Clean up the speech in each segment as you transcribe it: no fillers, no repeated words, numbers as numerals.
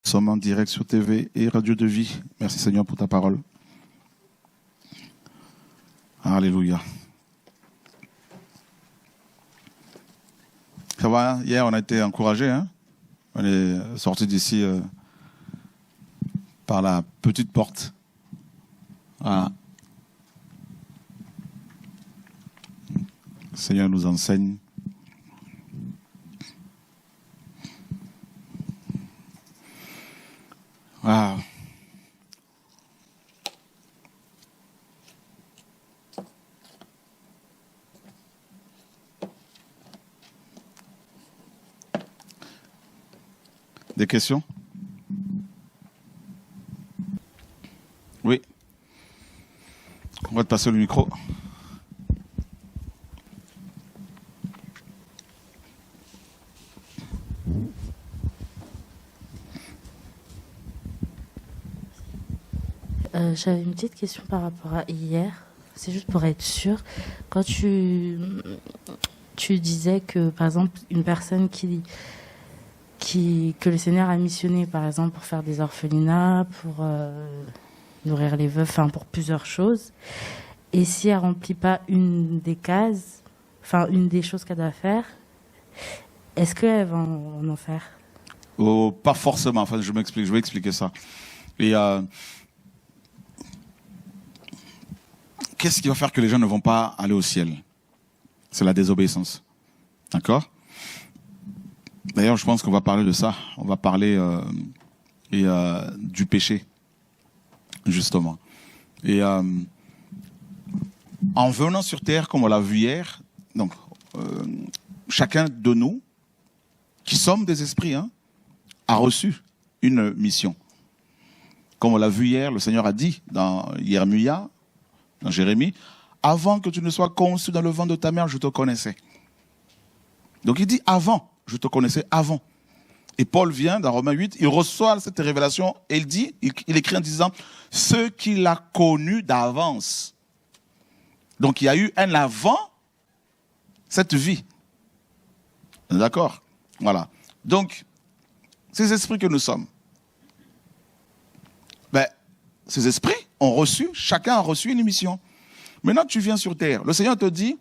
Nous sommes en direct sur TV et Radio de Vie. Merci Seigneur pour ta parole. Alléluia. Ça va, hier on a été encouragés. Hein? On est sortis d'ici par la petite porte. Voilà. Le Seigneur nous enseigne. Wow. Des questions? Oui. On va te passer le micro. J'avais une petite question par rapport à hier. C'est juste pour être sûr. Quand tu disais que, par exemple, une personne que le Seigneur a missionné, par exemple, pour faire des orphelinats, pour nourrir les veuves, enfin, pour plusieurs choses. Et si elle remplit pas une des cases, enfin, une des choses qu'elle doit faire, est-ce qu'elle va en faire? Oh, pas forcément. Enfin, je vais expliquer ça. Et qu'est-ce qui va faire que les gens ne vont pas aller au ciel? C'est la désobéissance. D'accord? D'ailleurs, je pense qu'on va parler de ça. On va parler du péché, justement. Et en venant sur terre, comme on l'a vu hier, donc chacun de nous, qui sommes des esprits, hein, a reçu une mission. Comme on l'a vu hier, le Seigneur a dit dans Yeremia, dans Jérémie, avant que tu ne sois conçu dans le ventre de ta mère, je te connaissais. Donc il dit avant, je te connaissais avant. Et Paul vient dans Romains 8, il reçoit cette révélation et il dit, il écrit en disant, ce qu'il a connu d'avance. Donc il y a eu un avant cette vie. D'accord? Voilà. Donc, ces esprits que nous sommes, ces esprits ont reçu, chacun a reçu une mission. Maintenant, tu viens sur terre. Le Seigneur te dit,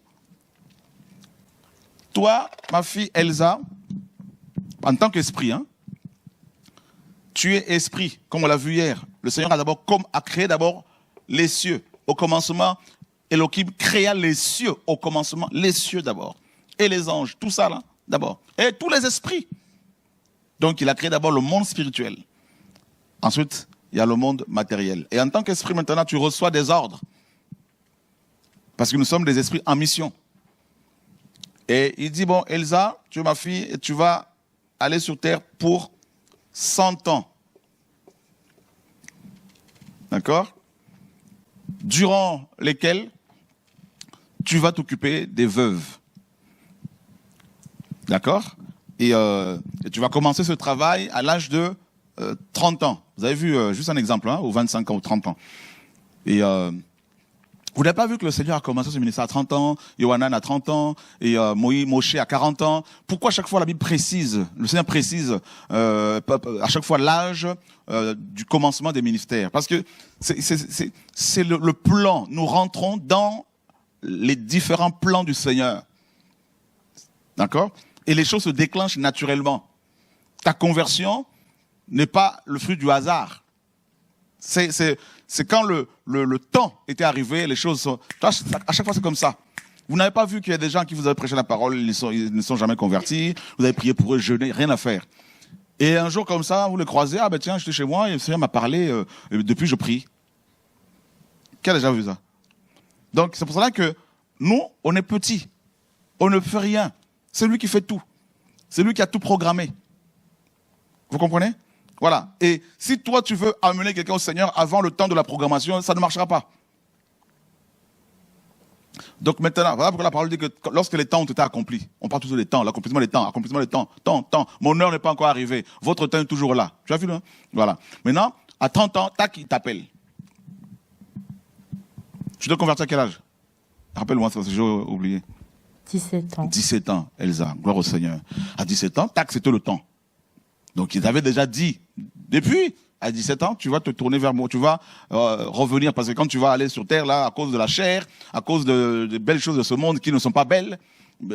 toi, ma fille Elsa, en tant qu'esprit, hein, tu es esprit, comme on l'a vu hier. Le Seigneur a créé d'abord les cieux. Au commencement, Elohim créa les cieux au commencement, les cieux d'abord. Et les anges, tout ça là, d'abord. Et tous les esprits. Donc, il a créé d'abord le monde spirituel. Ensuite, il y a le monde matériel. Et en tant qu'esprit, maintenant, tu reçois des ordres. Parce que nous sommes des esprits en mission. Et il dit, bon, Elsa, tu es ma fille, et tu vas aller sur terre pour 100 ans. D'accord? Durant lesquels tu vas t'occuper des veuves. D'accord? Et tu vas commencer ce travail à l'âge de 30 ans. Vous avez vu, juste un exemple, hein, ou 25 ans ou 30 ans. Et vous n'avez pas vu que le Seigneur a commencé ce ministère à 30 ans, Yohanan à 30 ans, et Moshe à 40 ans. Pourquoi à chaque fois la Bible précise, le Seigneur précise à chaque fois l'âge du commencement des ministères? Parce que c'est le plan. Nous rentrons dans les différents plans du Seigneur. D'accord? Et les choses se déclenchent naturellement. Ta conversion n'est pas le fruit du hasard. C'est quand le temps était arrivé, les choses sont... À chaque fois, c'est comme ça. Vous n'avez pas vu qu'il y a des gens qui vous avaient prêché la parole, ils ne sont jamais convertis, vous avez prié pour eux, jeûné, rien à faire. Et un jour comme ça, vous les croisez, ah ben tiens, j'étais chez moi, et le Seigneur m'a parlé, et depuis je prie. Qui a déjà vu ça? Donc c'est pour cela que nous, on est petits, on ne fait rien. C'est lui qui fait tout. C'est lui qui a tout programmé. Vous comprenez? Voilà. Et si toi, tu veux amener quelqu'un au Seigneur avant le temps de la programmation, ça ne marchera pas. Donc maintenant, voilà pourquoi la parole dit que lorsque les temps ont été accomplis, on parle toujours des temps, l'accomplissement des temps, temps. Mon heure n'est pas encore arrivée. Votre temps est toujours là. Tu as vu, là? Voilà. Maintenant, à 30 ans, tac, il t'appelle. Tu dois convertir à quel âge? Rappelle-moi ça, j'ai oublié. 17 ans. 17 ans, Elsa. Gloire au Seigneur. À 17 ans, tac, c'était le temps. Donc ils avaient déjà dit, depuis à 17 ans, tu vas te tourner vers moi, tu vas revenir, parce que quand tu vas aller sur terre, là, à cause de la chair, à cause de belles choses de ce monde qui ne sont pas belles,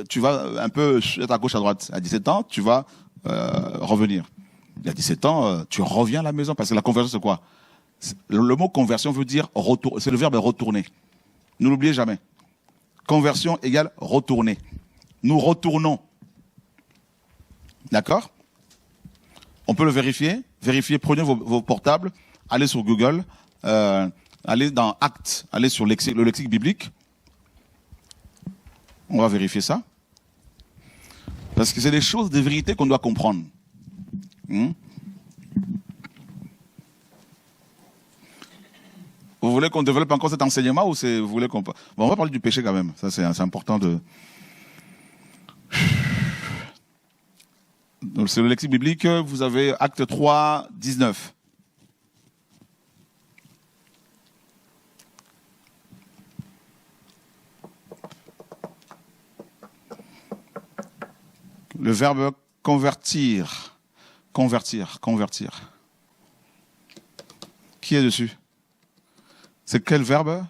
tu vas un peu être à gauche, à droite. À 17 ans, tu vas revenir. Il y a 17 ans, tu reviens à la maison, parce que la conversion, c'est quoi? Le mot conversion veut dire retour, c'est le verbe retourner. Ne l'oubliez jamais. Conversion égale retourner. Nous retournons. D'accord? On peut le vérifier. Vérifiez, prenez vos portables, allez sur Google, allez dans Actes, allez sur le lexique biblique. On va vérifier ça. Parce que c'est des choses, des vérités qu'on doit comprendre. Vous voulez qu'on développe encore cet enseignement ou vous voulez qu'on... Bon, on va parler du péché quand même. Ça, c'est important de... Donc, c'est le lexique biblique. Vous avez Acte 3, 19. Le verbe convertir. Convertir, convertir. Qui est dessus? C'est quel verbe?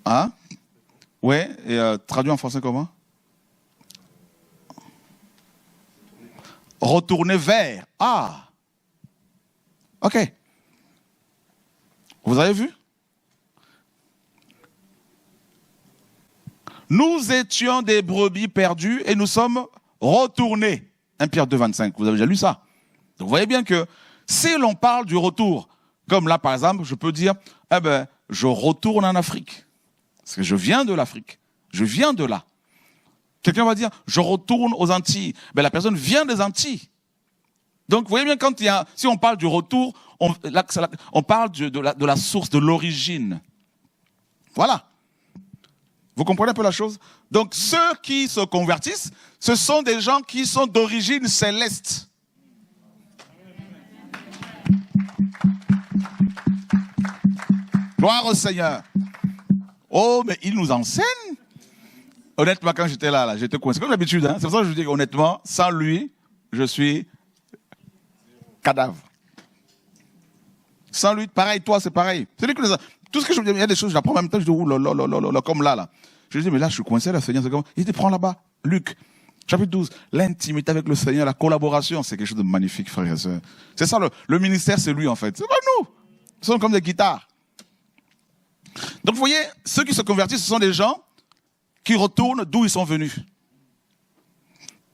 Hein? Ouais, et traduit en français comment? Retourner vers. Ah! Ok. Vous avez vu? Nous étions des brebis perdues et nous sommes retournés. 1 Pierre 2, 25. Vous avez déjà lu ça? Donc vous voyez bien que si l'on parle du retour, comme là par exemple, je peux dire, eh ben, je retourne en Afrique. Parce que je viens de l'Afrique. Je viens de là. Quelqu'un va dire, je retourne aux Antilles. Ben, la personne vient des Antilles. Donc, vous voyez bien, si on parle du retour, on parle de la source, de l'origine. Voilà. Vous comprenez un peu la chose? Donc, ceux qui se convertissent, ce sont des gens qui sont d'origine céleste. Gloire au Seigneur. Oh, mais il nous enseigne. Honnêtement, quand j'étais là, j'étais coincé. Comme d'habitude, hein. C'est pour ça que je vous dis honnêtement, sans lui, je suis cadavre. Sans lui, pareil, toi, c'est pareil. C'est lui qui nous a... Tout ce que je me dis, il y a des choses, j'apprends en même temps, je dis, là, comme là. Je dis, mais là, je suis coincé, là, Seigneur, c'est comment? Il dit, prends là-bas. Luc, chapitre 12. L'intimité avec le Seigneur, la collaboration, c'est quelque chose de magnifique, frères et sœurs. C'est ça, le ministère, c'est lui, en fait. C'est pas nous. Nous sommes comme des guitares. Donc, vous voyez, ceux qui se convertissent, ce sont des gens qui retournent d'où ils sont venus.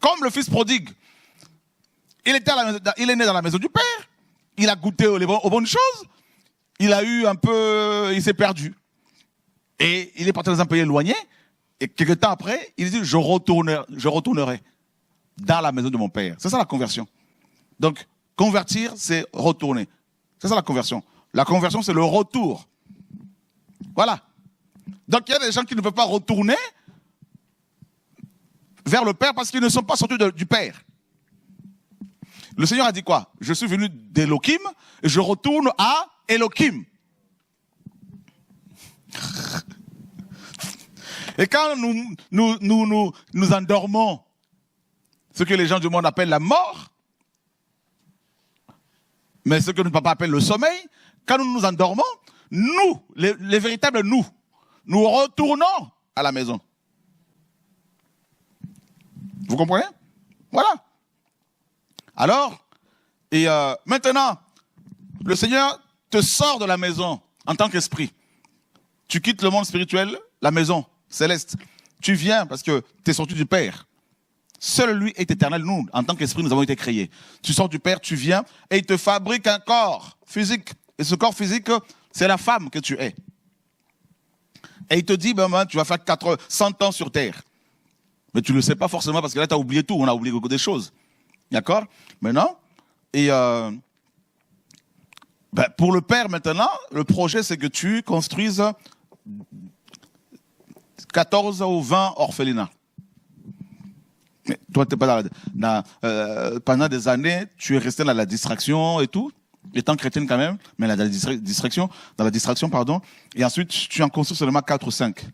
Comme le fils prodigue. Il est né dans la maison du Père. Il a goûté aux bonnes choses. Il a eu un peu... Il s'est perdu. Et il est parti dans un pays éloigné. Et quelques temps après, il dit, je retournerai dans la maison de mon Père. C'est ça la conversion. Donc, convertir, c'est retourner. C'est ça la conversion. La conversion, c'est le retour. Voilà. Donc, il y a des gens qui ne peuvent pas retourner vers le Père parce qu'ils ne sont pas sortis du Père. Le Seigneur a dit quoi? Je suis venu d'Elohim et je retourne à Elohim. Et quand nous endormons, ce que les gens du monde appellent la mort, mais ce que notre papa appelle le sommeil, quand nous nous endormons, nous, les véritables nous retournons à la maison. Vous comprenez? Voilà. Alors, et maintenant, le Seigneur te sort de la maison en tant qu'esprit. Tu quittes le monde spirituel, la maison céleste. Tu viens parce que tu es sorti du Père. Seul lui est éternel. Nous, en tant qu'esprit, nous avons été créés. Tu sors du Père, tu viens et il te fabrique un corps physique. Et ce corps physique, c'est la femme que tu es. Et il te dit, ben, tu vas faire 100 ans sur terre. Mais tu ne le sais pas forcément parce que là, tu as oublié tout. On a oublié beaucoup de choses. D'accord? Maintenant, et pour le Père maintenant, le projet, c'est que tu construises 14 ou 20 orphelinats. Mais toi, tu n'es pas pendant des années, tu es resté dans la distraction et tout, étant chrétienne quand même, mais dans la distraction, pardon. Et ensuite, tu en construis seulement 4 ou 5.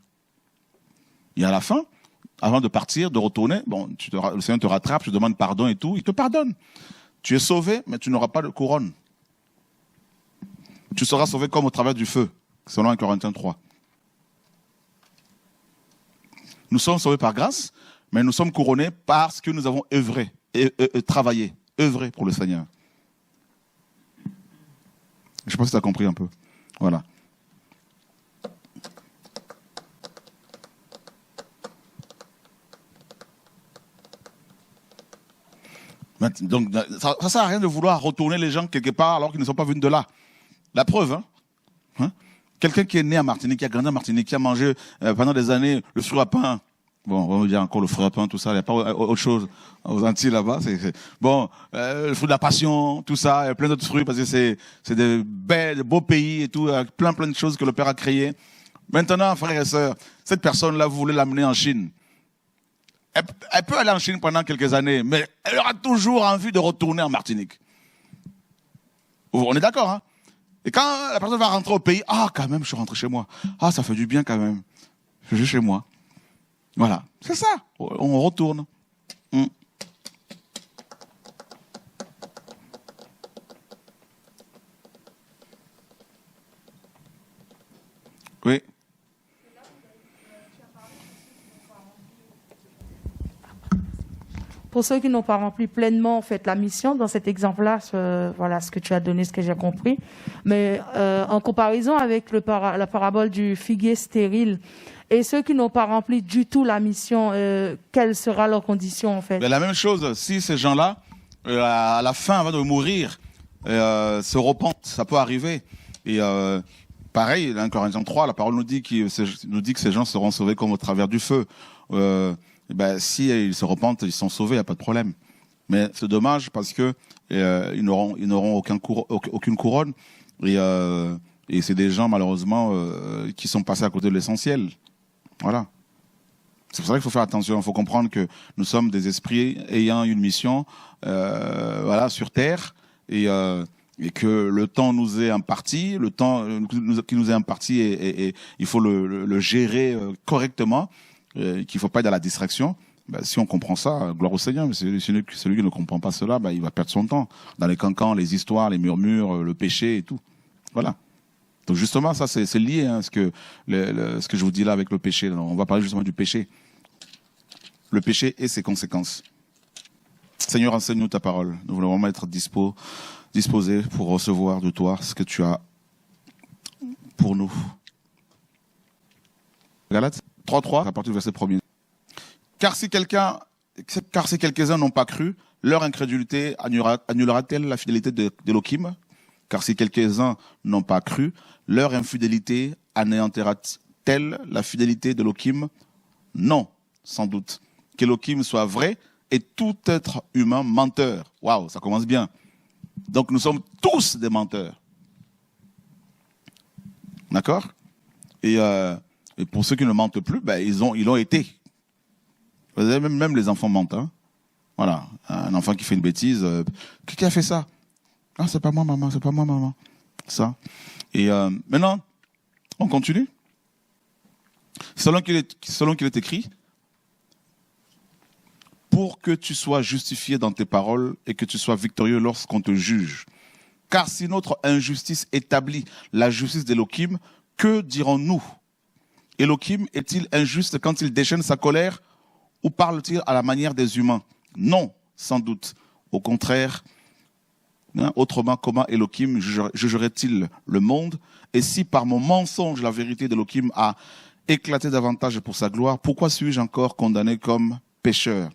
Et à la fin, avant de partir, de retourner, bon, le Seigneur te rattrape, tu demandes pardon et tout, il te pardonne. Tu es sauvé, mais tu n'auras pas de couronne. Tu seras sauvé comme au travers du feu, selon 1 Corinthiens 3. Nous sommes sauvés par grâce, mais nous sommes couronnés parce que nous avons œuvré, travaillé, œuvré pour le Seigneur. Je ne sais pas si tu as compris un peu. Voilà. Donc, ça ne sert à rien de vouloir retourner les gens quelque part alors qu'ils ne sont pas venus de là. La preuve, hein? Quelqu'un qui est né à Martinique, qui a grandi à Martinique, qui a mangé pendant des années le fruit à pain. Bon, on va dire encore le fruit à pain, tout ça. Il n'y a pas autre chose aux Antilles là-bas. Bon, le fruit de la passion, tout ça, il y a plein d'autres fruits parce que c'est des beaux pays et tout, plein de choses que le Père a créées. Maintenant, frères et sœurs, cette personne-là, vous voulez l'amener en Chine. Elle peut aller en Chine pendant quelques années, mais elle aura toujours envie de retourner en Martinique. On est d'accord, hein? Et quand la personne va rentrer au pays, quand même, je suis rentré chez moi. Ça fait du bien quand même. Je suis chez moi. Voilà, c'est ça. On retourne. Oui. Pour ceux qui n'ont pas rempli pleinement en fait la mission, dans cet exemple-là, voilà ce que tu as donné, ce que j'ai compris. Mais en comparaison avec la parabole du figuier stérile, et ceux qui n'ont pas rempli du tout la mission, quelle sera leur condition en fait? Mais la même chose, si ces gens-là, à la fin, avant de mourir, se repentent, ça peut arriver. Et pareil, dans Corinthiens 3, la parole nous dit que ces gens seront sauvés comme au travers du feu. Si ils se repentent, ils sont sauvés, il n'y a pas de problème. Mais c'est dommage parce que ils n'auront aucune couronne. Et c'est des gens, malheureusement, qui sont passés à côté de l'essentiel. Voilà. C'est pour ça qu'il faut faire attention. Il faut comprendre que nous sommes des esprits ayant une mission sur Terre et que le temps nous est imparti, le temps qui nous est imparti, et il faut le gérer correctement. Qu'il ne faut pas être dans la distraction. Si on comprend ça, gloire au Seigneur. Mais celui qui ne comprend pas cela, il va perdre son temps dans les cancans, les histoires, les murmures, le péché et tout. Voilà. Donc justement, ça c'est lié, ce que je vous dis là avec le péché. On va parler justement du péché. Le péché et ses conséquences. Seigneur, enseigne-nous ta parole. Nous voulons vraiment être disposés pour recevoir de toi ce que tu as pour nous. Galates 3.3, à partir du verset 1er. Car si quelques-uns n'ont pas cru, leur incrédulité annulera-t-elle la fidélité d'Élohim? Car si quelques-uns n'ont pas cru, leur infidélité anéantira-t-elle la fidélité d'Élohim? Non, sans doute. Qu'Élohim soit vrai et tout être humain menteur. Waouh, ça commence bien. Donc nous sommes tous des menteurs. D'accord? Et pour ceux qui ne mentent plus, ils l'ont été. Vous savez, même les enfants mentent. Hein. Voilà, un enfant qui fait une bêtise, qui a fait ça? C'est pas moi, maman, c'est pas moi, maman. Ça. Et maintenant, on continue. Selon qu'il est écrit, pour que tu sois justifié dans tes paroles et que tu sois victorieux lorsqu'on te juge. Car si notre injustice établit la justice d'Élohim, que dirons-nous? Élohim est-il injuste quand il déchaîne sa colère ou parle-t-il à la manière des humains? Non, sans doute. Au contraire, autrement, comment Élohim jugerait-il le monde? Et si par mon mensonge la vérité d'Élohim a éclaté davantage pour sa gloire, pourquoi suis-je encore condamné comme pécheur?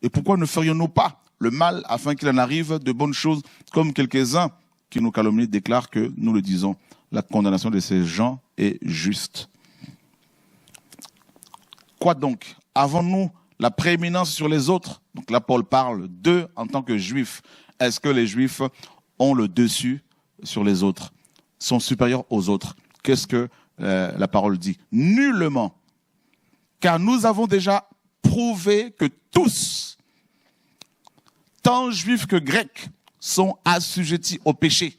Et pourquoi ne ferions-nous pas le mal afin qu'il en arrive de bonnes choses, comme quelques-uns qui nous calomnient déclarent que nous le disons? La condamnation de ces gens est juste. Quoi donc? Avons-nous la prééminence sur les autres? Donc là, Paul parle d'eux en tant que juifs. Est-ce que les juifs ont le dessus sur les autres? Sont supérieurs aux autres? Qu'est-ce que la parole dit? Nullement. Car nous avons déjà prouvé que tous, tant juifs que grecs, sont assujettis au péché.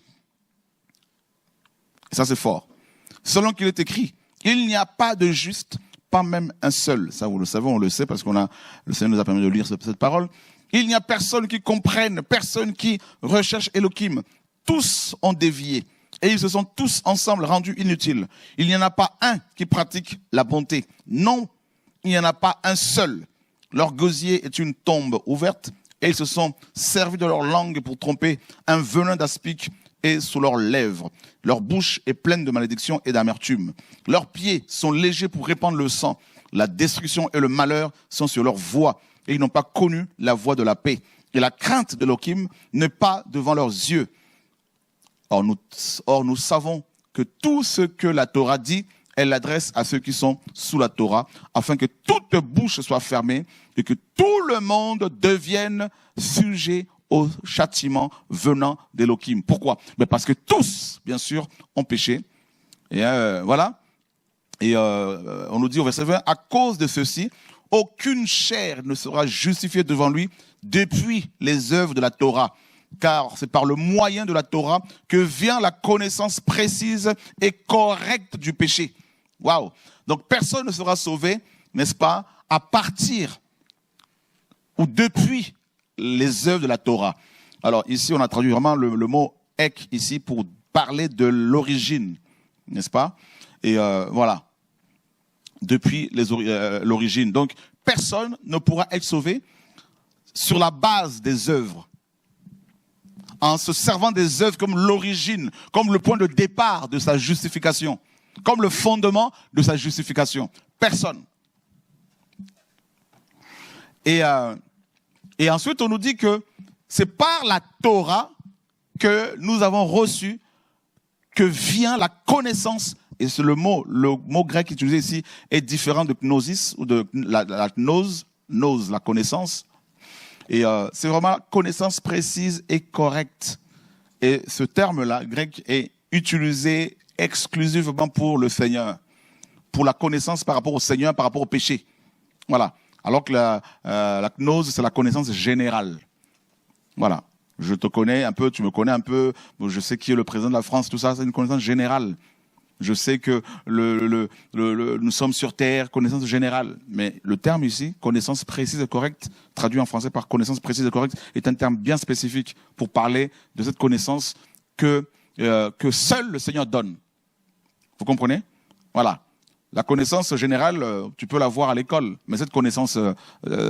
Et ça, c'est fort. Selon qu'il est écrit, il n'y a pas de juste, pas même un seul. Ça, vous le savez, on le sait parce le Seigneur nous a permis de lire cette parole. Il n'y a personne qui comprenne, personne qui recherche Elohim. Tous ont dévié et ils se sont tous ensemble rendus inutiles. Il n'y en a pas un qui pratique la bonté. Non, il n'y en a pas un seul. Leur gosier est une tombe ouverte et ils se sont servis de leur langue pour tromper. Un venin d'aspic est sous leurs lèvres. Leur bouche est pleine de malédiction et d'amertume. Leurs pieds sont légers pour répandre le sang. La destruction et le malheur sont sur leur voie et ils n'ont pas connu la voie de la paix. Et la crainte de l'Elohim n'est pas devant leurs yeux. Or nous savons que tout ce que la Torah dit, elle l'adresse à ceux qui sont sous la Torah, afin que toute bouche soit fermée et que tout le monde devienne sujet au châtiment venant d'Elohim. Pourquoi? Mais parce que tous, bien sûr, ont péché. Et voilà. Et on nous dit au verset 20, à cause de ceci, aucune chair ne sera justifiée devant lui depuis les œuvres de la Torah. Car c'est par le moyen de la Torah que vient la connaissance précise et correcte du péché. Waouh! Donc personne ne sera sauvé, n'est-ce pas, à partir ou depuis les œuvres de la Torah. Alors ici, on a traduit vraiment le mot « ek » ici pour parler de l'origine, n'est-ce pas? Et voilà, depuis l'origine. Donc personne ne pourra être sauvé sur la base des œuvres, en se servant des œuvres comme l'origine, comme le point de départ de sa justification, comme le fondement de sa justification. Personne. Et ensuite, on nous dit que c'est par la Torah que nous avons reçu que vient la connaissance. Et c'est le mot grec utilisé ici est différent de gnosis ou de la gnose, la connaissance. Et c'est vraiment connaissance précise et correcte. Et ce terme-là, grec, est utilisé exclusivement pour le Seigneur, pour la connaissance par rapport au Seigneur, par rapport au péché. Voilà. Alors que la gnose, c'est la connaissance générale. Voilà. Je te connais un peu, tu me connais un peu, je sais qui est le président de la France, tout ça, c'est une connaissance générale. Je sais que nous sommes sur terre, connaissance générale. Mais le terme ici, connaissance précise et correcte, traduit en français par connaissance précise et correcte, est un terme bien spécifique pour parler de cette connaissance que seul le Seigneur donne. Vous comprenez? Voilà. La connaissance générale, tu peux l'avoir à l'école. Mais cette connaissance,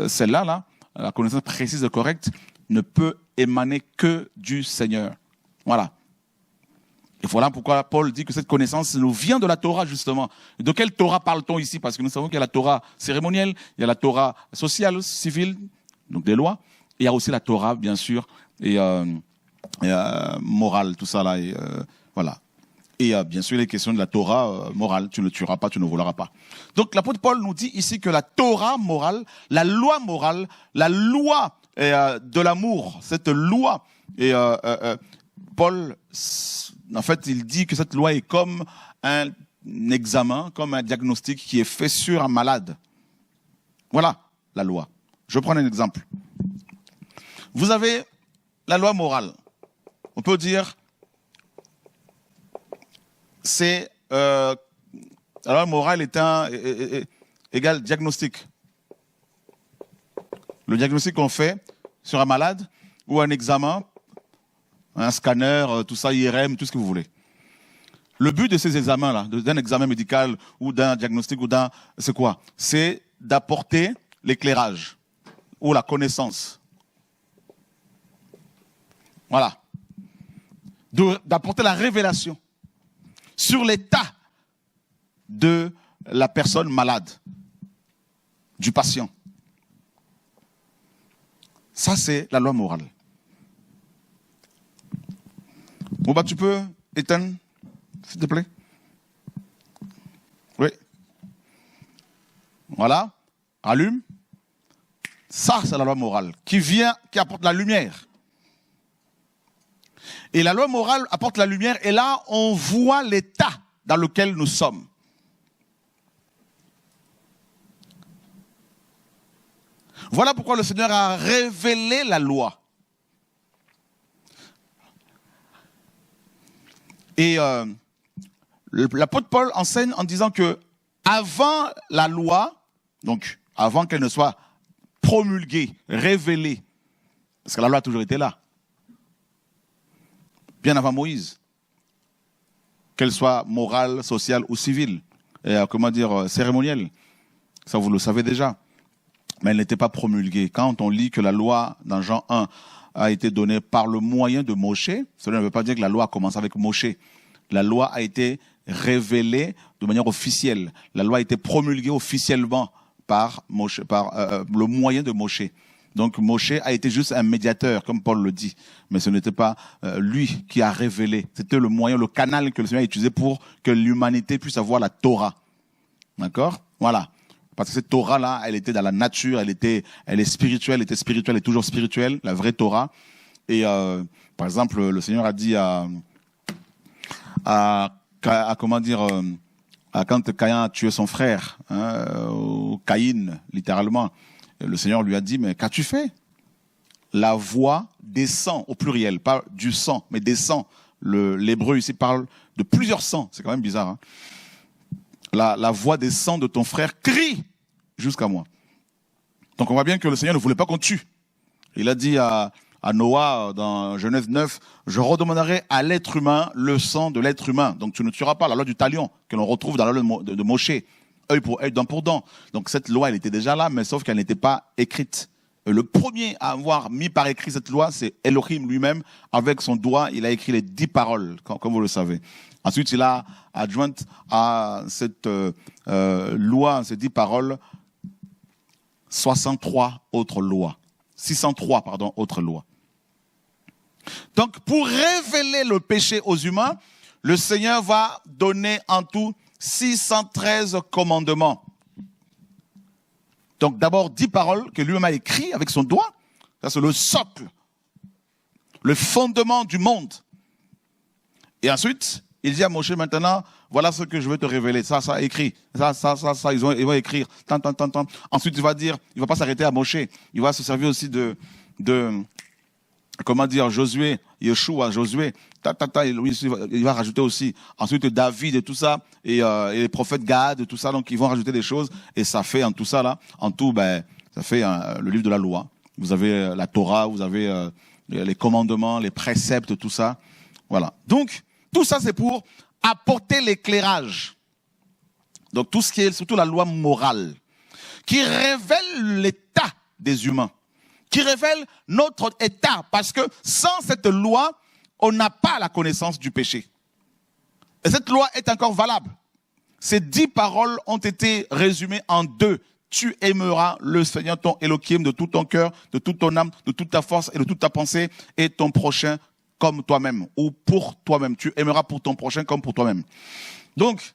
celle-là, la connaissance précise et correcte, ne peut émaner que du Seigneur. Voilà. Et voilà pourquoi Paul dit que cette connaissance nous vient de la Torah, justement. De quelle Torah parle-t-on ici? Parce que nous savons qu'il y a la Torah cérémonielle, il y a la Torah sociale, civile, donc des lois. Et il y a aussi la Torah, bien sûr, et morale, tout ça là. Et, voilà. Et bien sûr, les questions de la Torah morale. Tu ne tueras pas, tu ne voleras pas. Donc l'apôtre Paul nous dit ici que la Torah morale, la loi morale, la loi de l'amour, cette loi, et Paul, en fait, il dit que cette loi est comme un examen, comme un diagnostic qui est fait sur un malade. Voilà la loi. Je prends un exemple. Vous avez la loi morale. On peut dire, c'est la loi morale est égal diagnostic. Le diagnostic qu'on fait sur un malade ou un examen, un scanner, tout ça, IRM, tout ce que vous voulez. Le but de ces examens-là, d'un examen médical ou d'un diagnostic ou c'est quoi? C'est d'apporter l'éclairage ou la connaissance. Voilà. D'apporter la révélation sur l'état de la personne malade, du patient. Ça, c'est la loi morale. Bon, bah, tu peux éteindre, s'il te plaît? Oui. Voilà. Allume. Ça, c'est la loi morale qui apporte la lumière. Et la loi morale apporte la lumière et là, on voit l'état dans lequel nous sommes. Voilà pourquoi le Seigneur a révélé la loi. Et l'apôtre Paul enseigne en disant que Avant la loi, donc avant qu'elle ne soit promulguée, révélée, parce que la loi a toujours été là, bien avant Moïse, qu'elle soit morale, sociale ou civile, et cérémonielle. Ça, vous le savez déjà. Mais elle n'était pas promulguée. Quand on lit que la loi, dans Jean 1, a été donnée par le moyen de Moshe, cela ne veut pas dire que la loi a commencé avec Moshe. La loi a été révélée de manière officielle. La loi a été promulguée officiellement par le moyen de Moshe. Donc Moshe a été juste un médiateur, comme Paul le dit. Mais ce n'était pas lui qui a révélé. C'était le moyen, le canal que le Seigneur a utilisé pour que l'humanité puisse avoir la Torah. D'accord? Voilà. Parce que cette Torah-là, elle était dans la nature, elle est spirituelle, elle était spirituelle, elle est toujours spirituelle, la vraie Torah. Et par exemple, le Seigneur a dit quand Caïn a tué son frère, ou Caïn, littéralement, le Seigneur lui a dit, mais qu'as-tu fait? La voix descend, au pluriel, pas du sang, mais descend. L'hébreu ici parle de plusieurs sangs, c'est quand même bizarre. Hein? La voix des sangs de ton frère crie jusqu'à moi. Donc on voit bien que le Seigneur ne voulait pas qu'on tue. Il a dit à Noah dans Genèse 9, je redemanderai à l'être humain le sang de l'être humain. Donc tu ne tueras pas, la loi du talion que l'on retrouve dans la loi de Moshe, œil pour œil, dent pour dent. Donc cette loi, elle était déjà là, mais sauf qu'elle n'était pas écrite. Et le premier à avoir mis par écrit cette loi, c'est Elohim lui-même. Avec son doigt, il a écrit les 10 paroles, comme vous le savez. Ensuite, il a adjoint à cette loi, ces 10 paroles, 603 autres lois. Donc, pour révéler le péché aux humains, le Seigneur va donner en tout 613 commandements. Donc, d'abord, 10 paroles que lui-même a écrites avec son doigt. Ça, c'est le socle, le fondement du monde. Et ensuite, il dit à Moshe maintenant, voilà ce que je veux te révéler. Ça, écrit. Ça, ils vont écrire. Tant. Ensuite, il va dire, il va pas s'arrêter à Moshe. Il va se servir aussi Josué, Yeshua, Josué. Il va rajouter aussi. Ensuite, David et tout ça. Et les prophètes Gad et tout ça. Donc, ils vont rajouter des choses. Et ça fait en tout ça, là. En tout, ça fait le livre de la loi. Vous avez la Torah, vous avez les commandements, les préceptes, tout ça. Voilà. Donc, tout ça, c'est pour apporter l'éclairage. Donc, tout ce qui est surtout la loi morale, qui révèle l'état des humains, qui révèle notre état. Parce que sans cette loi, on n'a pas la connaissance du péché. Et cette loi est encore valable. Ces 10 paroles ont été résumées en 2. Tu aimeras le Seigneur ton Elohim de tout ton cœur, de toute ton âme, de toute ta force et de toute ta pensée, et ton prochain comme toi-même, ou pour toi-même. Tu aimeras pour ton prochain comme pour toi-même. Donc,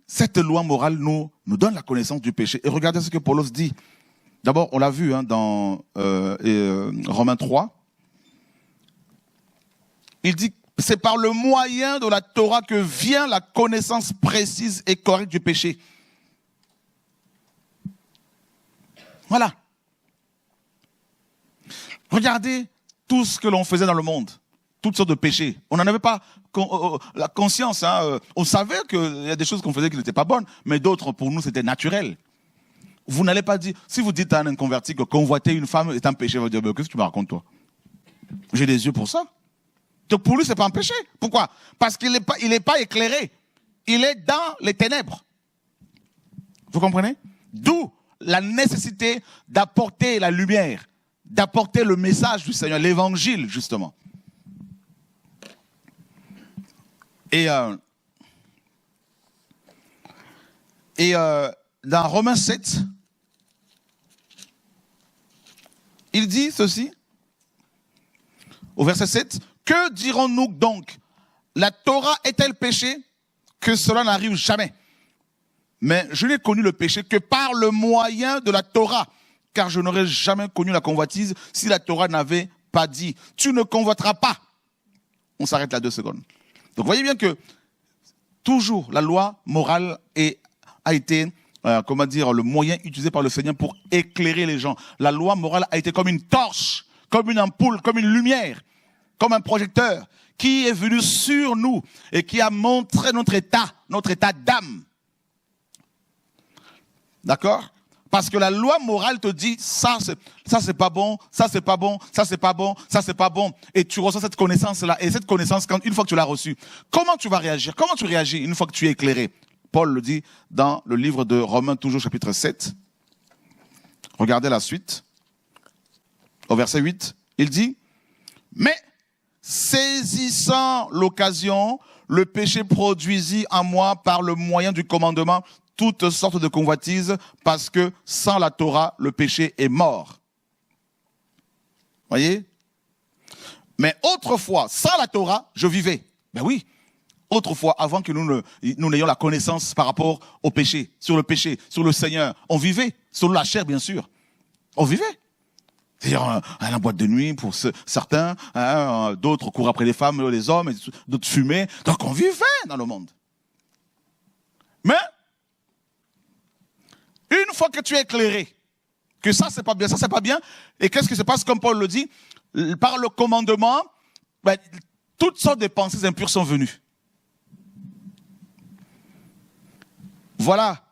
cette loi morale nous donne la connaissance du péché. Et regardez ce que Paulos dit. D'abord, on l'a vu dans Romains 3. Il dit, c'est par le moyen de la Torah que vient la connaissance précise et correcte du péché. Voilà. Regardez tout ce que l'on faisait dans le monde, toutes sortes de péchés. On n'en avait pas la conscience. On savait qu'il y a des choses qu'on faisait qui n'étaient pas bonnes, mais d'autres, pour nous, c'était naturel. Vous n'allez pas dire, si vous dites à un inconverti que convoiter une femme est un péché, vous allez dire, qu'est-ce que tu me racontes, toi? J'ai des yeux pour ça. Donc pour lui, c'est pas un péché. Pourquoi? Parce qu'il n'est pas éclairé. Il est dans les ténèbres. Vous comprenez? D'où la nécessité d'apporter la lumière, d'apporter le message du Seigneur, l'évangile, justement. Et dans Romains 7, il dit ceci, au verset 7, « Que dirons-nous donc? La Torah est-elle péché? Que cela n'arrive jamais. Mais je n'ai connu le péché que par le moyen de la Torah, car je n'aurais jamais connu la convoitise si la Torah n'avait pas dit, tu ne convoiteras pas. » On s'arrête là 2 secondes. Donc vous voyez bien que toujours la loi morale a été le moyen utilisé par le Seigneur pour éclairer les gens. La loi morale a été comme une torche, comme une ampoule, comme une lumière comme un projecteur qui est venu sur nous et qui a montré notre état d'âme. D'accord? Parce que la loi morale te dit, ça c'est pas bon, ça c'est pas bon, ça c'est pas bon, ça c'est pas bon. Et tu reçois cette connaissance-là. Et cette connaissance, une fois que tu l'as reçue, comment tu vas réagir? Comment tu réagis une fois que tu es éclairé? Paul le dit dans le livre de Romains, toujours chapitre 7. Regardez la suite. Au verset 8, il dit, mais saisissant l'occasion, le péché produisit en moi par le moyen du commandement toutes sortes de convoitises, parce que sans la Torah, le péché est mort. Voyez? Mais autrefois, sans la Torah, je vivais. Ben oui, autrefois, avant que nous n'ayons la connaissance par rapport au péché, sur le Seigneur, on vivait, sur la chair bien sûr. On vivait. C'est-à-dire à la boîte de nuit pour certains, d'autres courent après les femmes, les hommes, d'autres fumaient. Donc on vivait dans le monde. Mais une fois que tu es éclairé, que ça c'est pas bien, et qu'est-ce qui se passe comme Paul le dit? Par le commandement, ben, toutes sortes de pensées impures sont venues. Voilà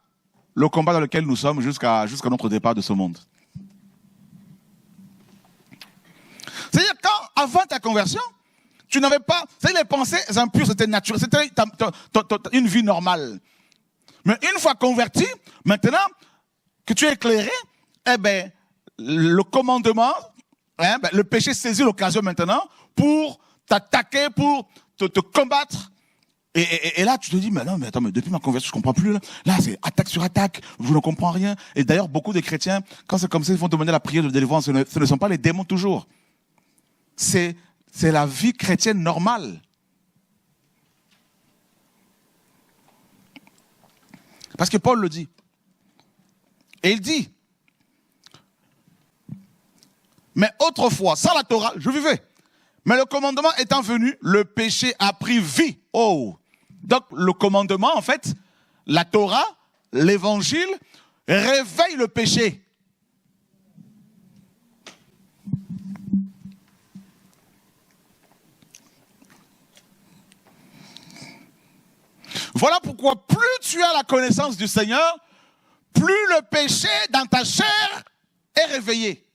le combat dans lequel nous sommes jusqu'à notre départ de ce monde. C'est-à-dire avant ta conversion, tu n'avais pas, c'est-à-dire les pensées impures, c'était naturel, c'était une vie normale. Mais une fois converti, maintenant que tu es éclairé, eh ben, le commandement, le péché saisit l'occasion maintenant pour t'attaquer, pour te combattre. Et là, tu te dis, mais non, mais attends, mais depuis ma conversion, je comprends plus. Là, c'est attaque sur attaque, je ne comprends rien. Et d'ailleurs, beaucoup de chrétiens, quand c'est comme ça, ils vont demander la prière de délivrance. Ce ne sont pas les démons toujours. C'est la vie chrétienne normale. Parce que Paul le dit. Et il dit, mais autrefois, sans la Torah, je vivais. Mais le commandement étant venu, le péché a pris vie. Oh! Donc le commandement, en fait, la Torah, l'évangile, réveille le péché. Voilà pourquoi plus tu as la connaissance du Seigneur, plus le péché dans ta chair est réveillé.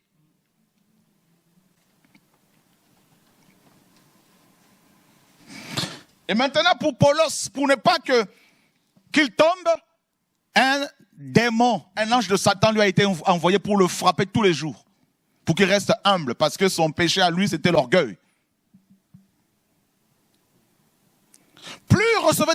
Et maintenant pour Paulos, pour ne pas qu'il tombe, un démon, un ange de Satan lui a été envoyé pour le frapper tous les jours. Pour qu'il reste humble, parce que son péché à lui c'était l'orgueil. Plus il recevait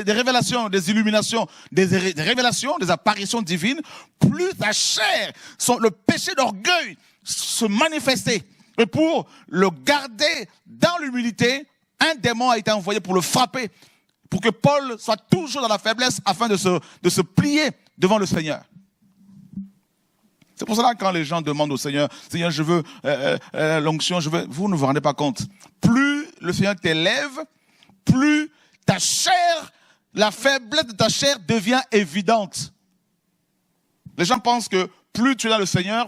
des révélations, des illuminations, des révélations, des apparitions divines, plus ta chair, le péché d'orgueil se manifestait. Et pour le garder dans l'humilité, un démon a été envoyé pour le frapper, pour que Paul soit toujours dans la faiblesse afin de se plier devant le Seigneur. C'est pour cela que quand les gens demandent au Seigneur, Seigneur, je veux l'onction, vous ne vous rendez pas compte. Plus le Seigneur t'élève, plus ta chair, la faiblesse de ta chair devient évidente. Les gens pensent que plus tu es dans le Seigneur,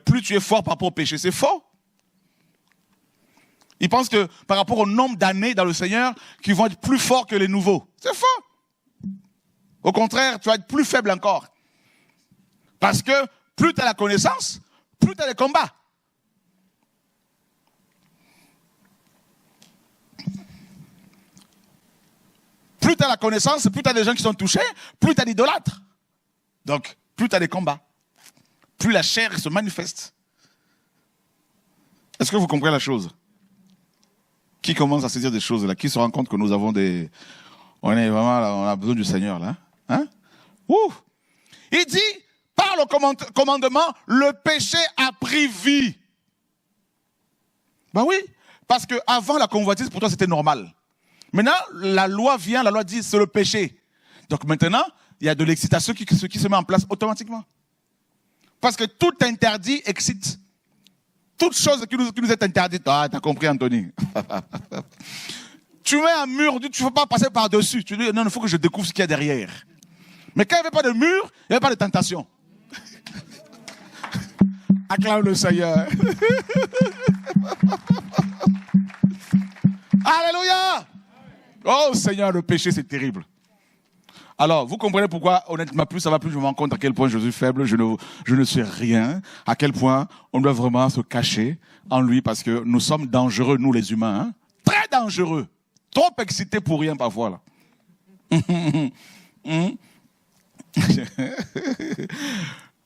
plus tu es fort par rapport au péché. C'est faux. Ils pensent que par rapport au nombre d'années dans le Seigneur, qu'ils vont être plus forts que les nouveaux. C'est faux. Au contraire, tu vas être plus faible encore. Parce que plus tu as la connaissance, plus tu as les combats. Plus tu as la connaissance, plus tu as des gens qui sont touchés, plus tu as d'idolâtres. Donc, plus tu as des combats. Plus la chair se manifeste. Est-ce que vous comprenez la chose? Qui commence à saisir des choses là? Qui se rend compte que nous avons on est vraiment là, on a besoin du Seigneur là? Hein? Ouh! Il dit, par le commandement, le péché a pris vie. Ben oui, parce que avant la convoitise, pour toi c'était normal. Maintenant, la loi vient, la loi dit c'est le péché. Donc maintenant, il y a de l'excitation qui se met en place automatiquement. Parce que tout interdit excite. Toute chose qui nous est interdite. Ah, t'as compris, Anthony. Tu mets un mur, tu ne peux pas passer par-dessus. Tu dis, non, il faut que je découvre ce qu'il y a derrière. Mais quand il n'y avait pas de mur, il n'y avait pas de tentation. Acclame le Seigneur. Oh Seigneur, le péché, c'est terrible. Alors, vous comprenez pourquoi, honnêtement, plus ça va, plus je me rends compte à quel point je suis faible, je ne suis rien, à quel point on doit vraiment se cacher en lui, parce que nous sommes dangereux, nous les humains, hein? Très dangereux, trop excités pour rien parfois, là.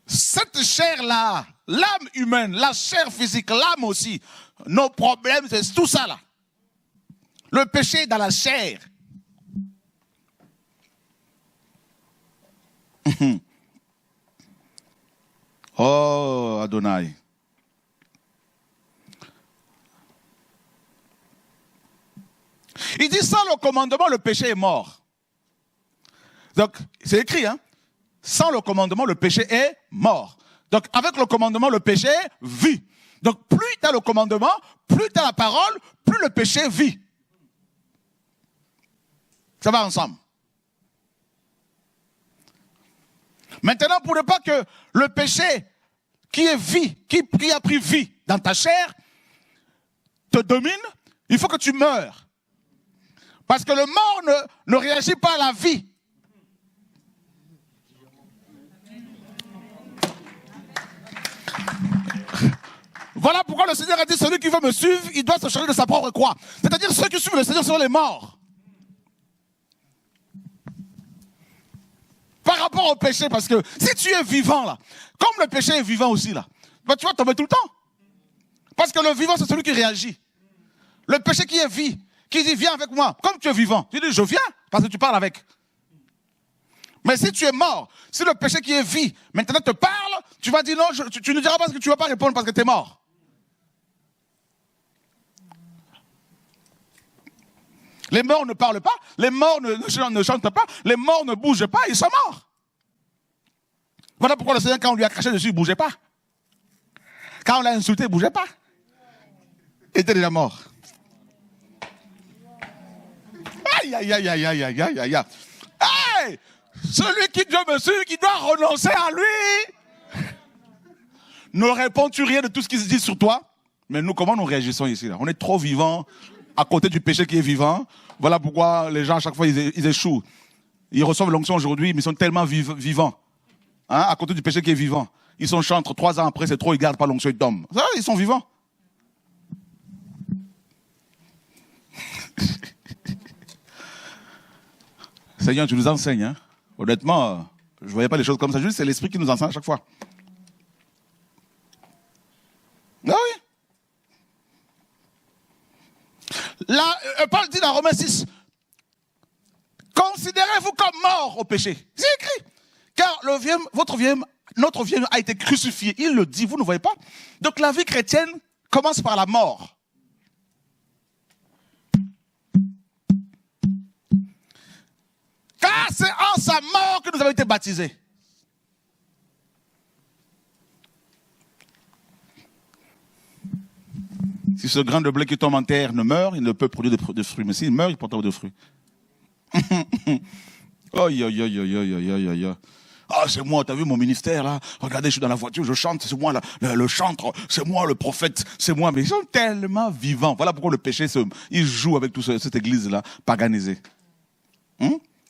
Cette chair-là, l'âme humaine, la chair physique, l'âme aussi, nos problèmes, c'est tout ça là. Le péché est dans la chair. Oh, Adonai. Il dit sans le commandement, le péché est mort. Donc, c'est écrit, hein. Sans le commandement, le péché est mort. Donc, avec le commandement, le péché vit. Donc, plus tu as le commandement, plus tu as la parole, plus le péché vit. Ça va ensemble. Maintenant, pour ne pas que le péché qui est vie, qui a pris vie dans ta chair, te domine, il faut que tu meurs. Parce que le mort ne réagit pas à la vie. Voilà pourquoi le Seigneur a dit, celui qui veut me suivre, il doit se charger de sa propre croix. C'est-à-dire, ceux qui suivent le Seigneur seront les morts. Par rapport au péché, parce que si tu es vivant là, comme le péché est vivant aussi là, ben, tu vas tomber tout le temps. Parce que le vivant, c'est celui qui réagit. Le péché qui est vie, qui dit viens avec moi, comme tu es vivant, tu dis je viens, parce que tu parles avec. Mais si tu es mort, si le péché qui est vie, maintenant te parle, tu vas dire non, tu ne diras pas ce que tu ne vas pas répondre parce que tu es mort. Les morts ne parlent pas, les morts ne chantent pas, les morts ne bougent pas, ils sont morts. Voilà pourquoi le Seigneur, quand on lui a craché dessus, il ne bougeait pas. Quand on l'a insulté, il ne bougeait pas. Il était déjà mort. Aïe, aïe, aïe, aïe, aïe, aïe, aïe, aïe. Hey! Celui qui Dieu me suit, qui doit renoncer à lui. Ne réponds-tu rien de tout ce qui se dit sur toi? Mais nous, comment nous réagissons ici là? On est trop vivants à côté du péché qui est vivant. Voilà pourquoi les gens, à chaque fois, ils échouent. Ils reçoivent l'onction aujourd'hui, mais ils sont tellement vivants. Hein, à côté du péché qui est vivant. Ils sont chantres, 3 ans après, c'est trop, ils ne gardent pas l'onction, ils tombent. Ça, ils sont vivants. Seigneur, tu nous enseignes. Hein. Honnêtement, je ne voyais pas les choses comme ça. Juste, c'est l'Esprit qui nous enseigne à chaque fois. Ah oui. Là, Paul dit dans Romains 6, considérez-vous comme mort au péché. C'est écrit. Car notre vieux a été crucifié. Il le dit, vous ne voyez pas. Donc la vie chrétienne commence par la mort. Car c'est en sa mort que nous avons été baptisés. Si ce grain de blé qui tombe en terre ne meurt, il ne peut produire de fruits. Mais s'il meurt, il portera de fruits. Ah, c'est moi, t'as vu mon ministère là? Regardez, je suis dans la voiture, je chante, c'est moi le chantre, c'est moi le prophète, c'est moi. Mais ils sont tellement vivants. Voilà pourquoi le péché, il joue avec toute cette église-là, paganisée.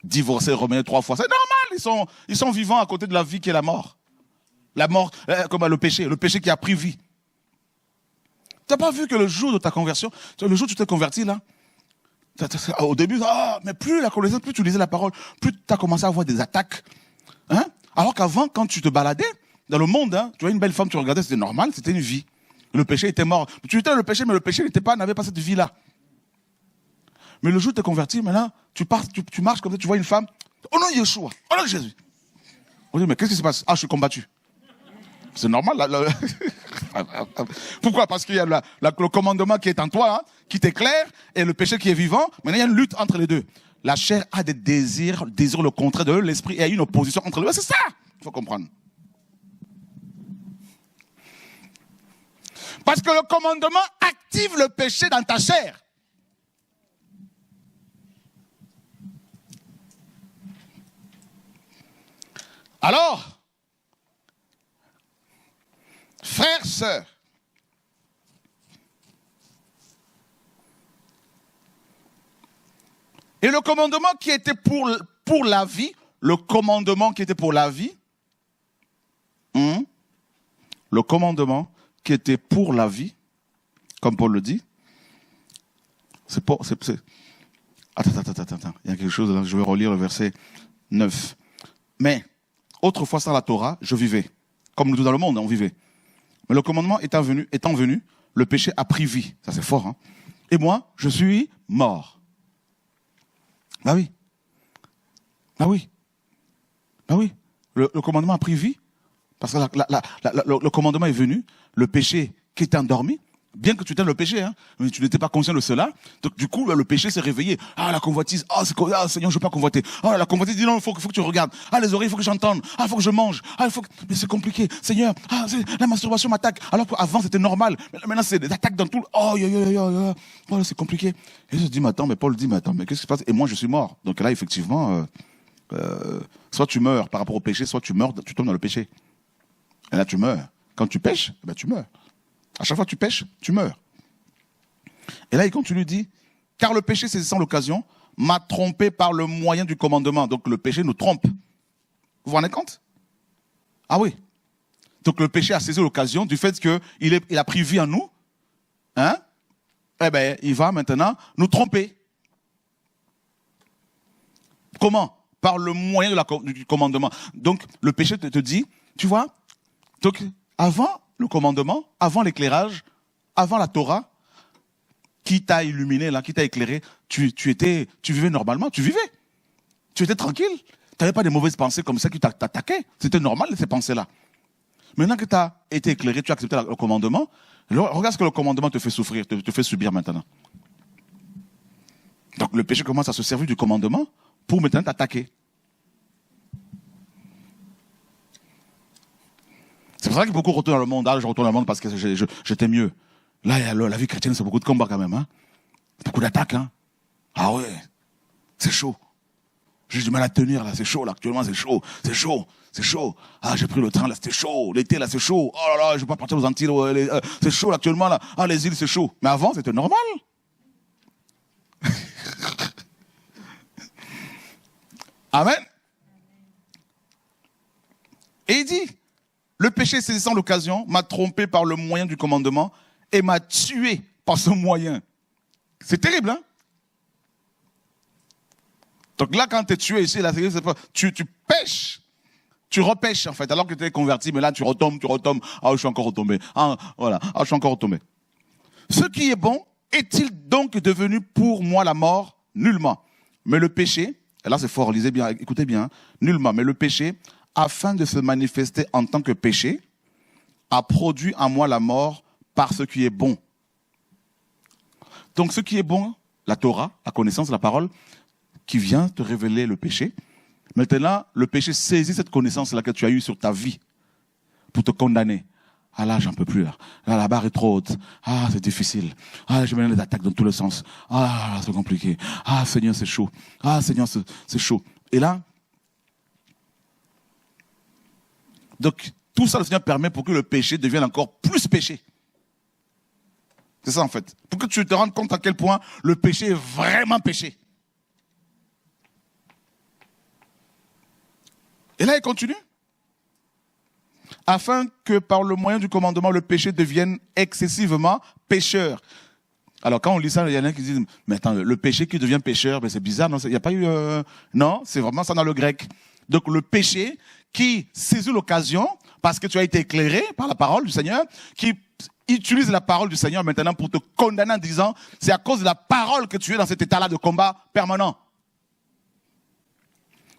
Divorcés, remis 3 fois. C'est normal, ils sont vivants à côté de la vie qui est la mort. La mort, comme le péché qui a pris vie. Tu n'as pas vu que le jour de ta conversion, le jour où tu t'es converti là, au début, mais plus la connaissance, plus tu lisais la parole, plus tu as commencé à avoir des attaques. Hein? Alors qu'avant, quand tu te baladais dans le monde, hein, tu vois une belle femme, tu regardais, c'était normal, c'était une vie. Le péché était mort. Tu étais le péché, mais le péché n'avait pas cette vie-là. Mais le jour où tu es converti, maintenant, tu marches comme ça, tu vois une femme, oh non, Yeshua, oh non, Jésus. On dit, mais qu'est-ce qui se passe? Ah, je suis combattu. C'est normal. Pourquoi? Parce qu'il y a le commandement qui est en toi, hein, qui t'éclaire, et le péché qui est vivant. Maintenant, il y a une lutte entre les deux. La chair a des désirs le contraire de l'esprit, et il y a une opposition entre les deux. C'est ça, il faut comprendre. Parce que le commandement active le péché dans ta chair. Alors, frères, sœurs, Et le commandement qui était pour la vie, le commandement qui était pour la vie, le commandement qui était pour la vie, comme Paul le dit, Attends, il y a quelque chose là, je vais relire le verset 9. Mais, autrefois sans la Torah, je vivais. Comme nous tous dans le monde, on vivait. Mais le commandement étant venu, le péché a pris vie. Ça c'est fort, hein. Et moi, je suis mort. Bah oui. Bah oui. Bah oui. Le commandement a pris vie. Parce que le commandement est venu, le péché qui était endormi, bien que tu étais le péché, hein, mais tu n'étais pas conscient de cela. Donc du coup, le péché s'est réveillé. Ah, la convoitise, Seigneur, je ne veux pas convoiter. Ah, la convoitise dit non, il faut que tu regardes. Ah, les oreilles, il faut que j'entende. Ah, il faut que je mange. Ah, mais c'est compliqué. Seigneur, la masturbation m'attaque. Alors qu'avant, c'était normal. Mais maintenant, c'est des attaques dans tout. Oh, c'est compliqué. Et je dis, mais Paul dit, mais qu'est-ce qui se passe? Et moi, je suis mort. Donc là, effectivement, soit tu meurs par rapport au péché, soit tu meurs, tu tombes dans le péché. Et là, tu meurs. Quand tu pêches, tu meurs. À chaque fois que tu pêches, tu meurs. Et là, il continue, dit, car le péché, saisissant l'occasion, m'a trompé par le moyen du commandement. Donc le péché nous trompe. Vous vous rendez compte? Ah oui. Donc le péché a saisi l'occasion du fait qu'il a pris vie en nous. Hein? Eh bien, il va maintenant nous tromper. Comment? Par le moyen du commandement. Donc le péché te dit, tu vois, donc avant le commandement, avant l'éclairage, avant la Torah, qui t'a illuminé, là, qui t'a éclairé, tu vivais normalement, tu vivais. Tu étais tranquille. Tu n'avais pas de mauvaises pensées comme ça qui t'attaquaient. C'était normal, ces pensées-là. Maintenant que tu as été éclairé, tu as accepté le commandement, regarde ce que le commandement te fait souffrir, te fait subir maintenant. Donc le péché commence à se servir du commandement pour maintenant t'attaquer. C'est pour ça que beaucoup retournent dans le monde. Ah, je retourne dans le monde parce que j'étais mieux. Là, la vie chrétienne, c'est beaucoup de combats quand même. Hein. Beaucoup d'attaques. Hein. Ah ouais, c'est chaud. J'ai du mal à tenir là, c'est chaud là, actuellement c'est chaud. C'est chaud, c'est chaud. Ah, j'ai pris le train là, c'était chaud. L'été là, c'est chaud. Oh là là, je vais pas partir aux Antilles. C'est chaud là, actuellement là. Ah, les îles, c'est chaud. Mais avant, c'était normal. Amen. Et il dit, le péché saisissant l'occasion m'a trompé par le moyen du commandement et m'a tué par ce moyen. C'est terrible, hein? Donc là, quand tu es tué ici, là, tu pêches. Tu repêches, en fait, alors que tu es converti, mais là, tu retombes. Ah, je suis encore retombé. Ah, voilà. Ah, je suis encore retombé. Ce qui est bon, est-il donc devenu pour moi la mort? Nullement. Mais le péché, et là c'est fort, lisez bien, écoutez bien, hein, nullement. Mais le péché, afin de se manifester en tant que péché, a produit en moi la mort par ce qui est bon. Donc ce qui est bon, la Torah, la connaissance, la parole, qui vient te révéler le péché. Maintenant, le péché saisit cette connaissance-là que tu as eue sur ta vie pour te condamner. Ah là, j'en peux plus là. Là, la barre est trop haute. Ah, c'est difficile. Ah, je me des attaques dans tous les sens. Ah, c'est compliqué. Ah, Seigneur, c'est chaud. Ah, Seigneur, c'est chaud. Et là, donc, tout ça, le Seigneur permet pour que le péché devienne encore plus péché. C'est ça, en fait. Pour que tu te rendes compte à quel point le péché est vraiment péché. Et là, il continue. Afin que par le moyen du commandement, le péché devienne excessivement pécheur. Alors, quand on lit ça, il y en a qui disent, mais attends, le péché qui devient pécheur, ben c'est bizarre, non? Il n'y a pas eu... Non, c'est vraiment ça dans le grec. Donc, le péché qui saisit l'occasion, parce que tu as été éclairé par la parole du Seigneur, qui utilise la parole du Seigneur maintenant pour te condamner en disant, c'est à cause de la parole que tu es dans cet état-là de combat permanent.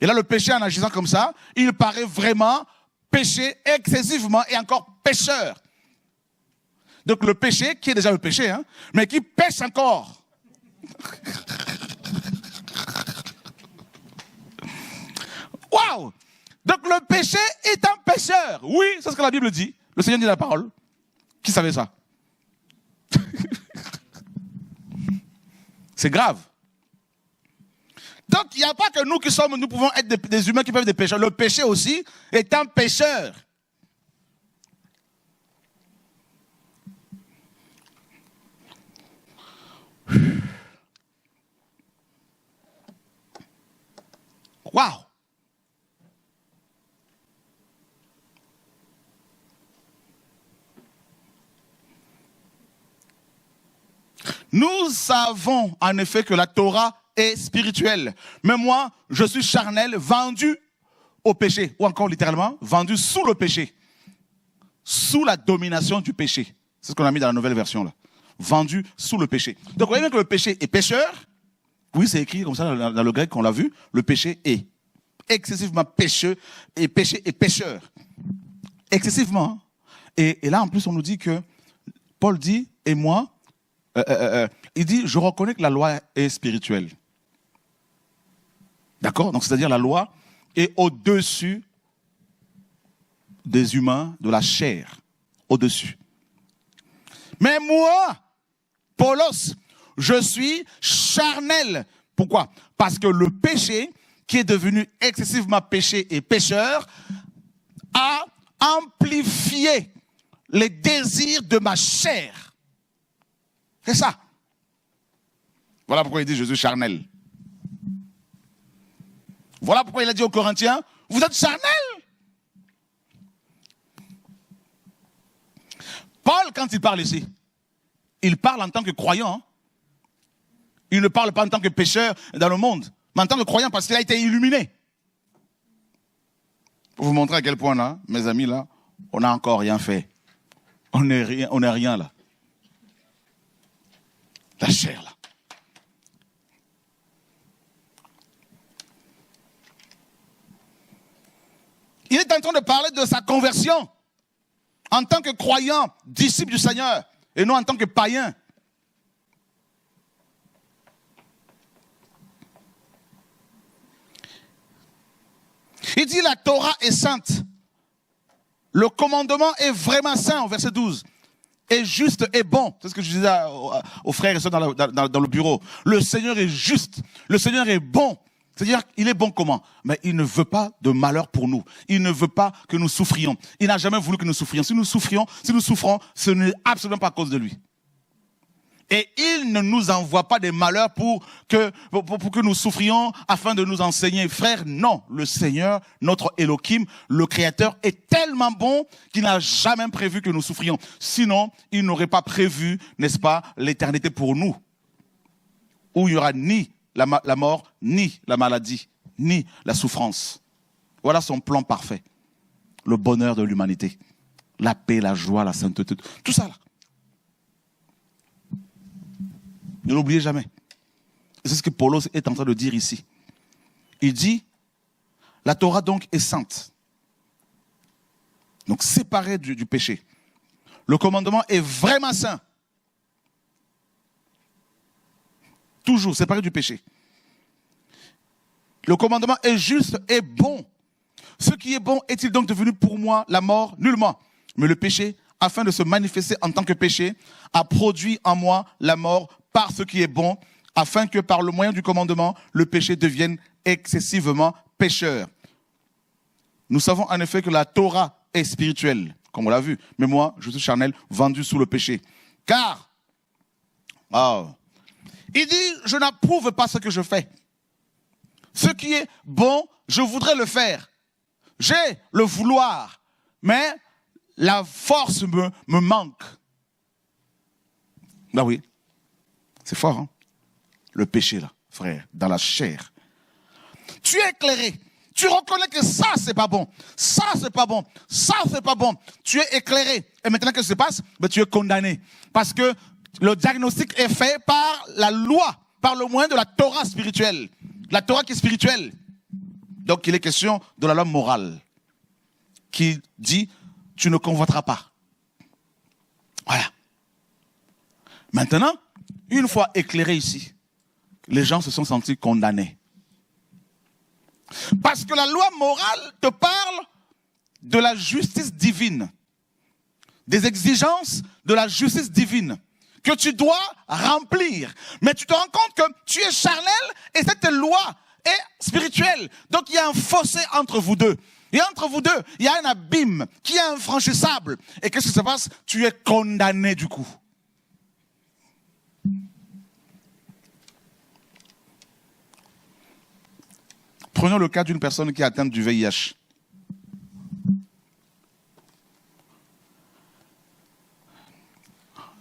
Et là, le péché, en agissant comme ça, il paraît vraiment péché excessivement et encore pécheur. Donc le péché, qui est déjà le péché, hein, mais qui pêche encore. Waouh! Donc le péché est un pécheur. Oui, c'est ce que la Bible dit. Le Seigneur dit la parole. Qui savait ça? C'est grave. Donc, il n'y a pas que nous pouvons être des humains qui peuvent être des pécheurs. Le péché aussi est un pécheur. Waouh! Nous savons en effet que la Torah est spirituelle. Mais moi, je suis charnel, vendu au péché. Ou encore littéralement, vendu sous le péché. Sous la domination du péché. C'est ce qu'on a mis dans la nouvelle version là. Vendu sous le péché. Donc vous voyez bien que le péché est pécheur. Oui, c'est écrit comme ça dans le grec, on l'a vu. Le péché est excessivement pécheux et péché est pécheur. Excessivement. Et là, en plus, on nous dit que Paul dit, et moi, il dit, je reconnais que la loi est spirituelle. D'accord? Donc, c'est-à-dire la loi est au-dessus des humains, de la chair. Au-dessus. Mais moi, Paulos, je suis charnel. Pourquoi? Parce que le péché, qui est devenu excessivement péché et pécheur, a amplifié les désirs de ma chair. C'est ça. Voilà pourquoi il dit je suis charnel. Voilà pourquoi il a dit aux Corinthiens, vous êtes charnel. Paul, quand il parle ici, il parle en tant que croyant. Hein. Il ne parle pas en tant que pécheur dans le monde, mais en tant que croyant parce qu'il a été illuminé. Pour vous montrer à quel point là, mes amis, là, on n'a encore rien fait. On n'est rien là. La chair là. Il est en train de parler de sa conversion en tant que croyant, disciple du Seigneur, et non en tant que païen. Il dit la Torah est sainte. Le commandement est vraiment saint, au verset 12. Est juste et bon. C'est ce que je disais aux frères et sœurs dans le bureau. Le Seigneur est juste. Le Seigneur est bon. C'est-à-dire, il est bon comment? Mais il ne veut pas de malheur pour nous. Il ne veut pas que nous souffrions. Il n'a jamais voulu que nous souffrions. Si nous souffrons, ce n'est absolument pas à cause de lui. Et il ne nous envoie pas des malheurs pour que nous souffrions afin de nous enseigner. Frère, non. Le Seigneur, notre Elohim, le Créateur, est tellement bon qu'il n'a jamais prévu que nous souffrions. Sinon, il n'aurait pas prévu, n'est-ce pas, l'éternité pour nous. Où il n'y aura ni la mort, ni la maladie, ni la souffrance. Voilà son plan parfait. Le bonheur de l'humanité. La paix, la joie, la sainteté. Tout ça là. Ne l'oubliez jamais. C'est ce que Paulos est en train de dire ici. Il dit, la Torah donc est sainte. Donc séparée du péché. Le commandement est vraiment saint. Toujours séparé du péché. Le commandement est juste et bon. Ce qui est bon est-il donc devenu pour moi la mort? Nullement. Mais le péché, afin de se manifester en tant que péché, a produit en moi la mort par ce qui est bon, afin que par le moyen du commandement, le péché devienne excessivement pécheur. Nous savons en effet que la Torah est spirituelle, comme on l'a vu. Mais moi, je suis charnel, vendu sous le péché. Car, il dit, je n'approuve pas ce que je fais. Ce qui est bon, je voudrais le faire. J'ai le vouloir, mais la force me manque. Ben oui. C'est fort, hein? Le péché, là, frère, dans la chair. Tu es éclairé. Tu reconnais que ça, c'est pas bon. Ça, c'est pas bon. Ça, c'est pas bon. Tu es éclairé. Et maintenant, qu'est-ce qui se passe? Ben, tu es condamné. Parce que le diagnostic est fait par la loi, par le moyen de la Torah spirituelle. La Torah qui est spirituelle. Donc, il est question de la loi morale qui dit, tu ne convoiteras pas. Voilà. Maintenant, une fois éclairés ici, les gens se sont sentis condamnés. Parce que la loi morale te parle de la justice divine, des exigences de la justice divine que tu dois remplir. Mais tu te rends compte que tu es charnel et cette loi est spirituelle. Donc il y a un fossé entre vous deux. Et entre vous deux, il y a un abîme qui est infranchissable. Et qu'est-ce qui se passe? Tu es condamné du coup. Prenons le cas d'une personne qui est atteinte du VIH.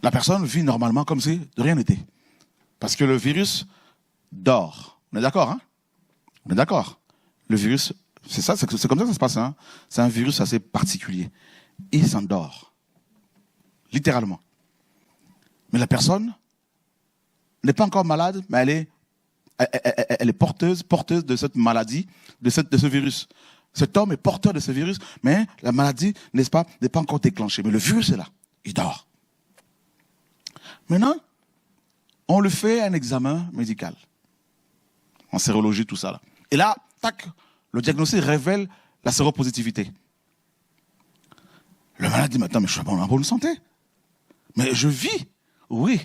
La personne vit normalement comme si de rien n'était. Parce que le virus dort. On est d'accord, hein? On est d'accord. Le virus, c'est ça, c'est comme ça que ça se passe, hein? C'est un virus assez particulier. Il s'endort. Littéralement. Mais la personne n'est pas encore malade, mais elle est porteuse de cette maladie, de ce virus. Cet homme est porteur de ce virus, mais la maladie, n'est-ce pas, n'est pas encore déclenchée. Mais le virus est là. Il dort. Maintenant, on lui fait un examen médical. En sérologie, tout ça là. Et là, tac, le diagnostic révèle la séropositivité. Le malade dit, mais attends, mais je suis en bonne santé. Mais je vis. Oui.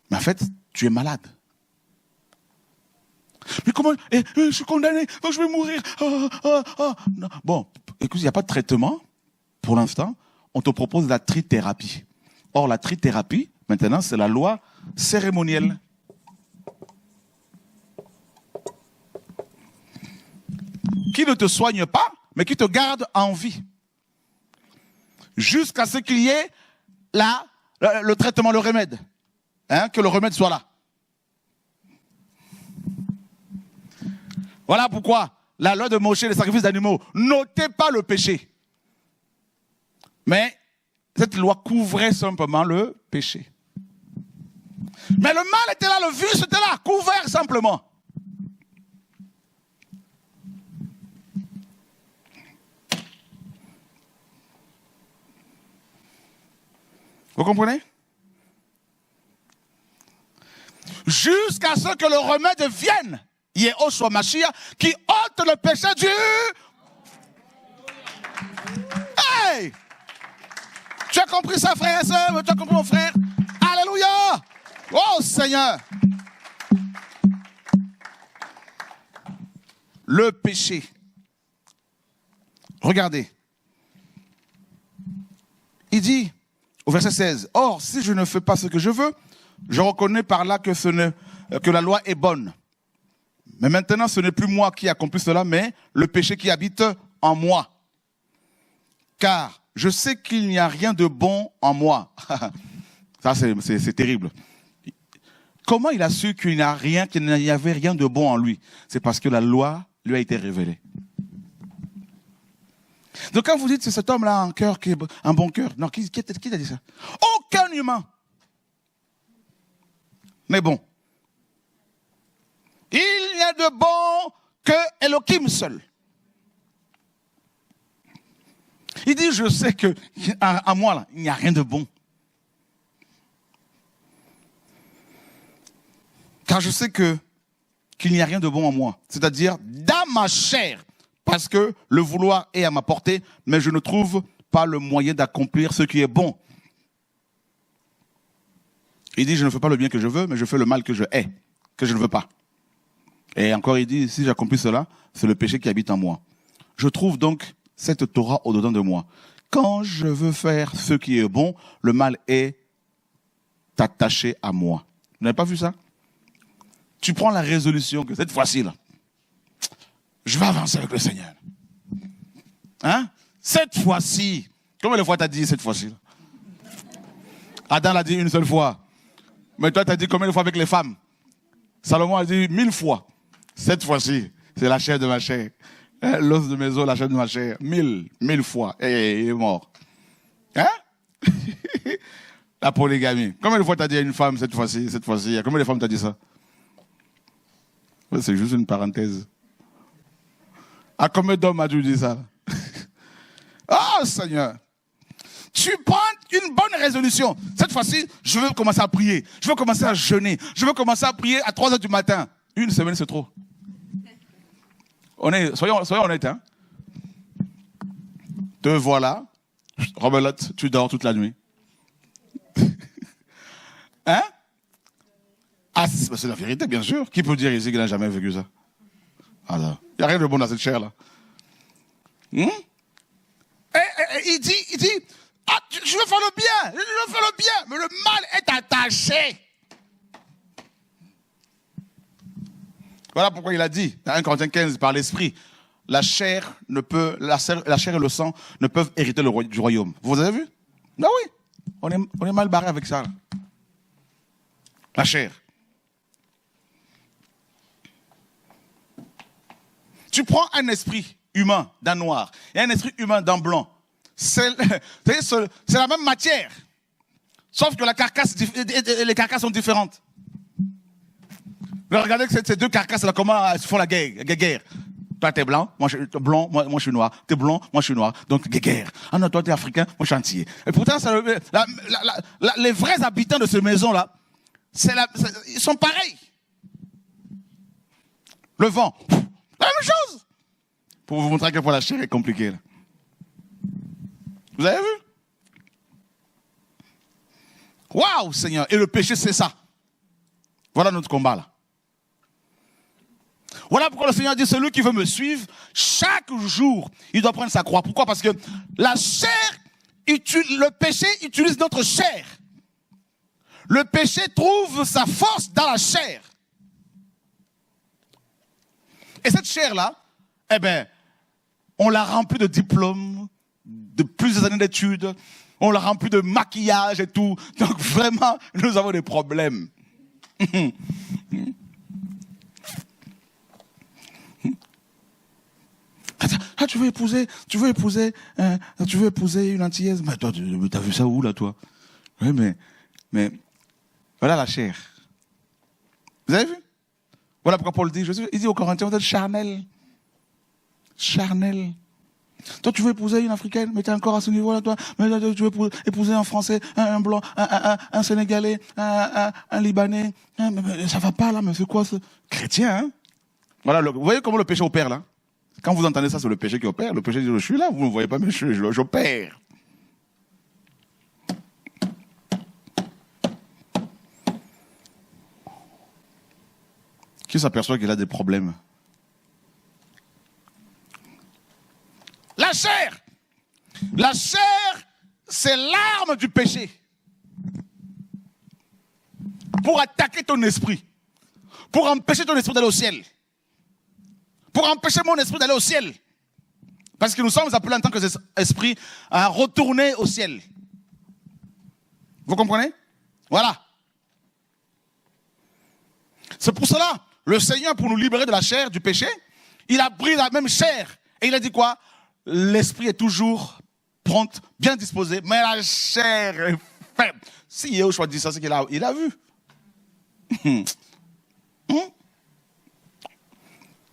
Mais en fait, tu es malade. Mais comment, je suis condamné, donc je vais mourir. Non. Bon, écoute, il n'y a pas de traitement. Pour l'instant, on te propose la trithérapie. Or, la trithérapie, maintenant, c'est la loi cérémonielle. Qui ne te soigne pas, mais qui te garde en vie. Jusqu'à ce qu'il y ait le traitement, le remède. Hein, que le remède soit là. Voilà pourquoi la loi de Moshe, les sacrifices d'animaux, n'ôtait pas le péché. Mais cette loi couvrait simplement le péché. Mais le mal était là, le virus était là, couvert simplement. Vous comprenez? Jusqu'à ce que le remède vienne. Yehoshua Mashiach, qui ôte le péché du... Hey! Tu as compris ça, frère et soeur? Tu as compris, mon frère? Alléluia! Oh, Seigneur! Le péché. Regardez. Il dit, au verset 16, « Or, si je ne fais pas ce que je veux, je reconnais par là que la loi est bonne. Mais maintenant, ce n'est plus moi qui accomplis cela, mais le péché qui habite en moi. Car je sais qu'il n'y a rien de bon en moi. » Ça, c'est terrible. Comment il a su qu'il n'y avait rien de bon en lui? C'est parce que la loi lui a été révélée. Donc quand vous dites, c'est cet homme-là, un bon cœur. Non, qui t'a dit ça? Aucun humain n'est bon. Il n'y a de bon que Elohim seul. Il dit, je sais que à moi, là, il n'y a rien de bon. Car je sais qu'il n'y a rien de bon en moi. C'est-à-dire, dans ma chair. Parce que le vouloir est à ma portée, mais je ne trouve pas le moyen d'accomplir ce qui est bon. Il dit, je ne fais pas le bien que je veux, mais je fais le mal que je hais, que je ne veux pas. Et encore, il dit, si j'accomplis cela, c'est le péché qui habite en moi. Je trouve donc cette Torah au-dedans de moi. Quand je veux faire ce qui est bon, le mal est attaché à moi. Vous n'avez pas vu ça? Tu prends la résolution que cette fois-ci, là, je vais avancer avec le Seigneur. Hein? Cette fois-ci. Combien de fois t'as dit cette fois-ci? Adam l'a dit une seule fois. Mais toi, t'as dit combien de fois avec les femmes? Salomon a dit 1000 fois. Cette fois-ci, c'est la chair de ma chair. L'os de mes os, la chair de ma chair. 1000 fois. Et il est mort. Hein? La polygamie. Combien de fois t'as dit à une femme cette fois-ci? Cette fois-ci. Combien de femmes t'as dit ça? C'est juste une parenthèse. À combien d'hommes as-tu dit ça? Oh Seigneur! Tu prends une bonne résolution. Cette fois-ci, je veux commencer à prier. Je veux commencer à jeûner. Je veux commencer à prier à 3h du matin. Une semaine, c'est trop. Soyons honnêtes. Hein? Te voilà. Rebelote, tu dors toute la nuit. Hein? Ah, c'est la vérité, bien sûr. Qui peut dire ici qu'il n'a jamais vécu ça? Alors, il n'y a rien de bon dans cette chair-là. Il dit, ah, je veux faire le bien, mais le mal est attaché. Voilà pourquoi il a dit, dans 1 Corinthiens 15, par l'esprit, la chair et le sang ne peuvent hériter du royaume. Vous avez vu? Ah oui, on est mal barré avec ça. Là. La chair. Tu prends un esprit humain d'un noir et un esprit humain d'un blanc. C'est la même matière. Sauf que les carcasses sont différentes. Regardez que ces deux carcasses-là, comment elles se font la guerre. Toi, t'es blanc, moi je suis blanc, moi je suis noir. T'es blanc, moi je suis noir. Donc, guerre. Ah non, toi, t'es africain, moi je suis antillais. Et pourtant, les vrais habitants de cette maison-là, ils sont pareils. Le vent, la même chose. Pour vous montrer à quel point la chair est compliquée. Là. Vous avez vu? Waouh, Seigneur. Et le péché, c'est ça. Voilà notre combat là. Voilà pourquoi le Seigneur dit, celui qui veut me suivre, chaque jour, il doit prendre sa croix. Pourquoi? Parce que la chair, le péché utilise notre chair. Le péché trouve sa force dans la chair. Et cette chair-là, eh ben, on l'a remplie de diplômes, de plusieurs années d'études, on l'a remplie de maquillage et tout. Donc vraiment, nous avons des problèmes. Ah, tu veux épouser une antillaise? Mais toi, t'as vu ça où, là, toi? Oui, mais, voilà la chair. Vous avez vu? Voilà pourquoi Paul dit, il dit aux Corinthiens, vous êtes charnel. Charnel. Toi, tu veux épouser une africaine, mais t'es encore à ce niveau-là, toi. Mais là, tu veux épouser un Français, un Blanc, un Sénégalais, un Libanais. Mais ça va pas, là, mais c'est quoi ce chrétien, hein? Voilà, vous voyez comment le péché opère, là? Quand vous entendez ça, c'est le péché qui opère. Le péché dit, je suis là, vous ne me voyez pas, mais j'opère. Qui s'aperçoit qu'il a des problèmes? La chair! La chair, c'est l'arme du péché. Pour attaquer ton esprit. Pour empêcher ton esprit d'aller au ciel. Pour empêcher mon esprit d'aller au ciel. Parce que nous sommes appelés en tant qu'esprit à retourner au ciel. Vous comprenez? Voilà. C'est pour cela, le Seigneur, pour nous libérer de la chair, du péché, il a pris la même chair. Et il a dit quoi? L'esprit est toujours prompt, bien disposé, mais la chair est faible. Si Yehoshua dit ça, c'est qu'il a vu.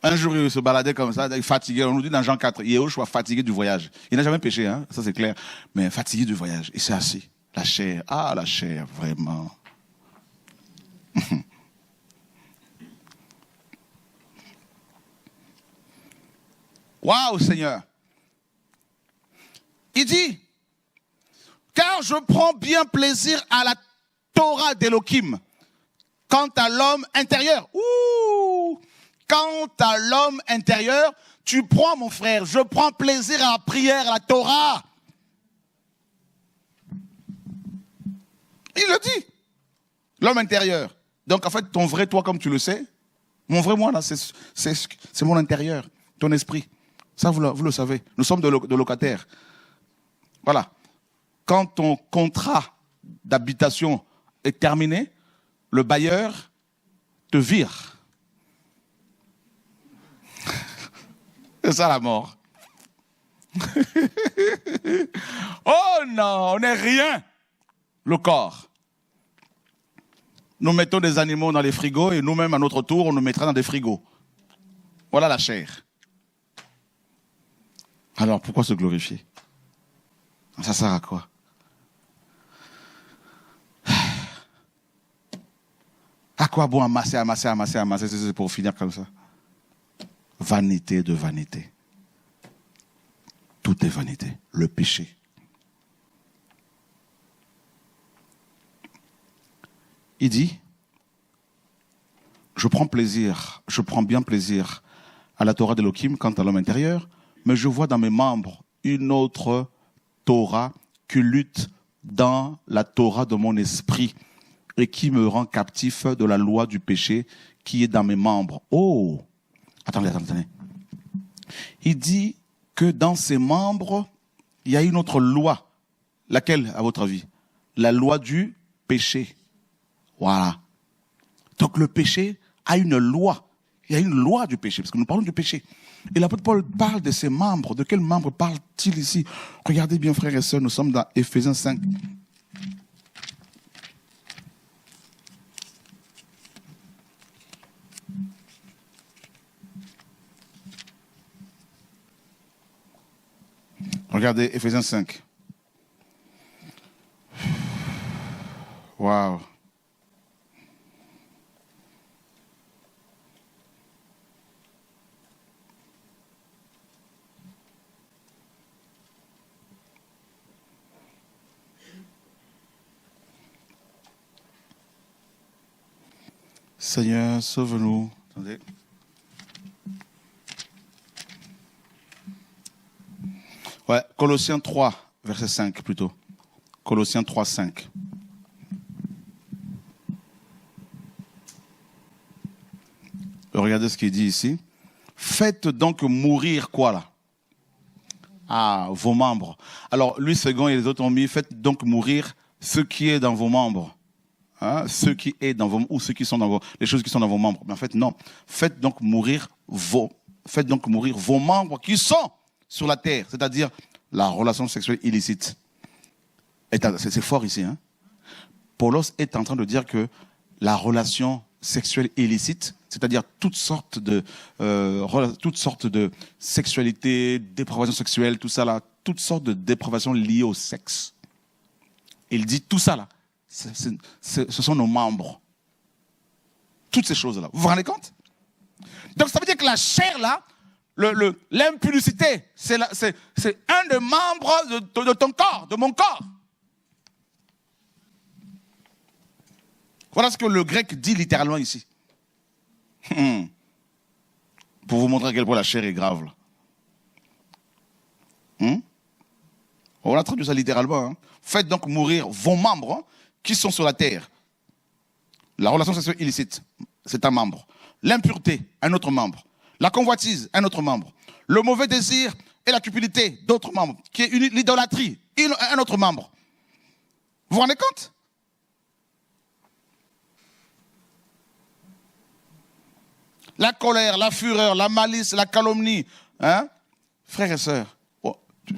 Un jour, il se baladait comme ça, fatigué. On nous dit dans Jean 4, Yehoshua fatigué du voyage. Il n'a jamais péché, hein, ça c'est clair. Mais fatigué du voyage. Il s'est assis. La chair, la chair, vraiment. Waouh, Seigneur. Il dit, car je prends bien plaisir à la Torah d'Elohim. Quant à l'homme intérieur, quant à l'homme intérieur, tu prends, mon frère, je prends plaisir à la prière, à la Torah. Il le dit. L'homme intérieur. Donc en fait, ton vrai toi, comme tu le sais, mon vrai moi, là, c'est mon intérieur, ton esprit. Ça, vous le savez. Nous sommes de locataires. Voilà. Quand ton contrat d'habitation est terminé, le bailleur te vire. C'est ça la mort. Oh non, on n'est rien. Le corps. Nous mettons des animaux dans les frigos et nous-mêmes, à notre tour, on nous mettra dans des frigos. Voilà la chair. Alors, pourquoi se glorifier? Ça sert à quoi? À quoi bon amasser, c'est pour finir comme ça? Vanité de vanité. Tout est vanité. Le péché. Il dit, je prends bien plaisir à la Torah d'Elohim quant à l'homme intérieur, mais je vois dans mes membres une autre Torah qui lutte dans la Torah de mon esprit et qui me rend captif de la loi du péché qui est dans mes membres. Oh, attendez. Il dit que dans ses membres, il y a une autre loi. Laquelle, à votre avis? La loi du péché. Voilà. Donc le péché a une loi. Il y a une loi du péché, parce que nous parlons du péché. Et l'apôtre Paul parle de ses membres. De quels membres parle-t-il ici? Regardez bien, frères et sœurs, nous sommes dans Éphésiens 5. Regardez Éphésiens 5. Waouh. Seigneur, sauve-nous. Attendez. Ouais, Colossiens 3, verset 5 plutôt. Colossiens 3, 5. Regardez ce qu'il dit ici. Faites donc mourir quoi là? Ah, vos membres. Alors, lui, second et les autres ont mis, faites donc mourir ce qui est dans vos membres. Hein, ce qui est dans vos, ou ceux qui sont dans vos, les choses qui sont dans vos membres. Mais en fait, non. Faites donc mourir vos membres qui sont sur la terre. C'est-à-dire la relation sexuelle illicite. C'est fort ici, hein. Paulos est en train de dire que la relation sexuelle illicite, c'est-à-dire toutes sortes de sexualité, dépravation sexuelle, tout ça là, toutes sortes de dépravations liées au sexe. Il dit tout ça là, ce sont nos membres. Toutes ces choses là. Vous vous rendez compte? Donc ça veut dire que la chair là, l'impudicité, c'est un des membres de ton corps, de mon corps. Voilà ce que le grec dit littéralement ici. Pour vous montrer à quel point la chair est grave. On a traduit ça littéralement. Hein. Faites donc mourir vos membres qui sont sur la terre. La relation sexuelle illicite, c'est un membre. L'impureté, un autre membre. La convoitise, un autre membre. Le mauvais désir et la cupidité, d'autres membres. Qui est l'idolâtrie, un autre membre. Vous vous rendez compte? La colère, la fureur, la malice, la calomnie. Hein? Frères et sœurs,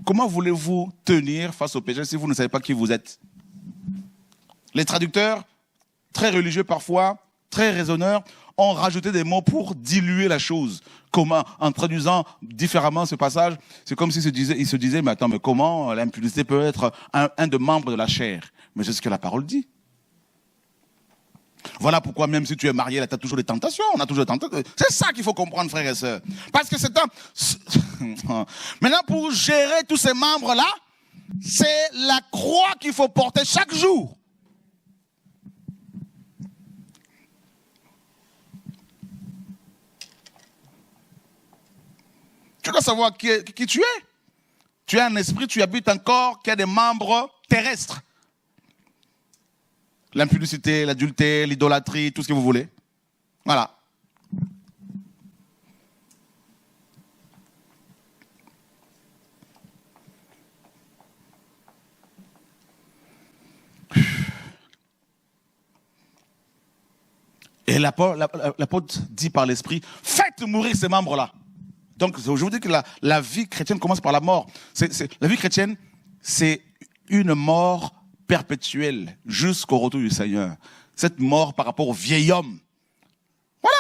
comment voulez-vous tenir face au péché si vous ne savez pas qui vous êtes? Les traducteurs, très religieux parfois, très raisonneurs, ont rajouté des mots pour diluer la chose. Comment? En traduisant différemment ce passage, c'est comme s'ils se disaient, mais attends, mais comment l'impudicité peut être un des membres de la chair? Mais c'est ce que la parole dit. Voilà pourquoi même si tu es marié, là, tu as toujours des tentations. On a toujours des tentations. C'est ça qu'il faut comprendre, frères et sœurs. Parce que c'est un... Maintenant, pour gérer tous ces membres-là, c'est la croix qu'il faut porter chaque jour. Tu dois savoir qui tu es. Tu es un esprit, tu habites un corps qui a des membres terrestres. L'impudicité, l'adultère, l'idolâtrie, tout ce que vous voulez. Voilà. Et l'apôtre dit par l'esprit, faites mourir ces membres-là. Donc, je vous dis que la vie chrétienne commence par la mort. La vie chrétienne, c'est une mort perpétuelle jusqu'au retour du Seigneur. Cette mort par rapport au vieil homme. Voilà.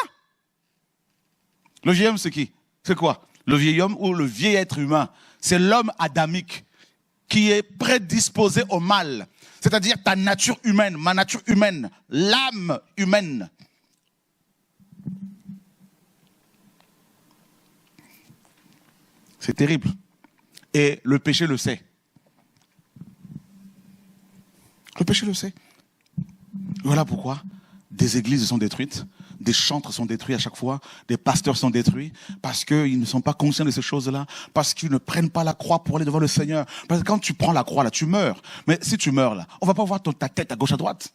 Le vieil homme, c'est qui? C'est quoi? Le vieil homme ou le vieil être humain? C'est l'homme adamique qui est prédisposé au mal. C'est-à-dire ta nature humaine, ma nature humaine, l'âme humaine. C'est terrible. Et le péché le sait. Le péché le sait. Voilà pourquoi des églises sont détruites, des chantres sont détruits à chaque fois, des pasteurs sont détruits, parce qu'ils ne sont pas conscients de ces choses-là, parce qu'ils ne prennent pas la croix pour aller devant le Seigneur. Parce que quand tu prends la croix, là, tu meurs. Mais si tu meurs, là, on ne va pas voir ta tête à gauche, à droite.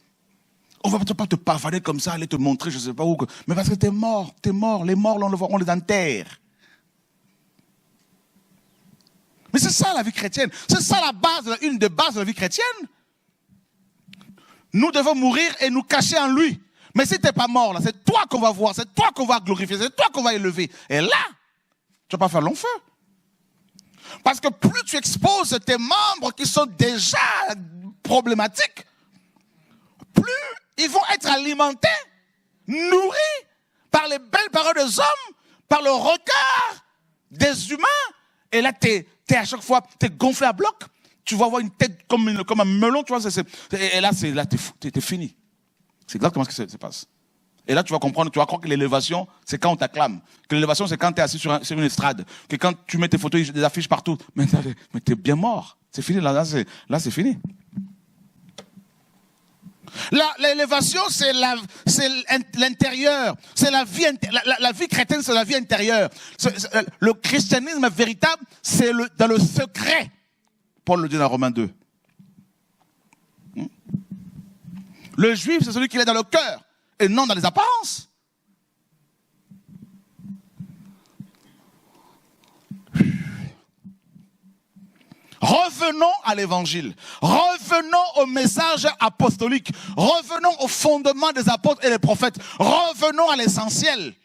On ne va pas te pavaner comme ça, aller te montrer, je ne sais pas où. Mais parce que tu es mort, tu es mort. Les morts, on les enterre. Mais c'est ça la vie chrétienne. C'est ça la base, une des bases de la vie chrétienne. Nous devons mourir et nous cacher en lui. Mais si tu n'es pas mort, là, c'est toi qu'on va voir, c'est toi qu'on va glorifier, c'est toi qu'on va élever. Et là, tu ne vas pas faire long feu. Parce que plus tu exposes tes membres qui sont déjà problématiques, plus ils vont être alimentés, nourris par les belles paroles des hommes, par le regard des humains. Et là, t'es à chaque fois, t'es gonflé à bloc. Tu vas avoir une tête comme un melon, tu vois. Et là, t'es fini. C'est exactement ce qui se passe. Et là, tu vas comprendre, tu vas croire que l'élévation, c'est quand on t'acclame. Que l'élévation, c'est quand tu es assis sur une estrade. Que quand tu mets tes photos, des affiches partout. Mais tu es bien mort. C'est fini, là c'est fini. L'élévation, c'est l'intérieur. C'est la vie, la vie chrétienne, c'est la vie intérieure. Le christianisme véritable, c'est dans le secret. Paul le dit dans Romains 2. Le juif, c'est celui qui est dans le cœur et non dans les apparences. Revenons à l'évangile. Revenons au message apostolique. Revenons au fondement des apôtres et des prophètes. Revenons à l'essentiel.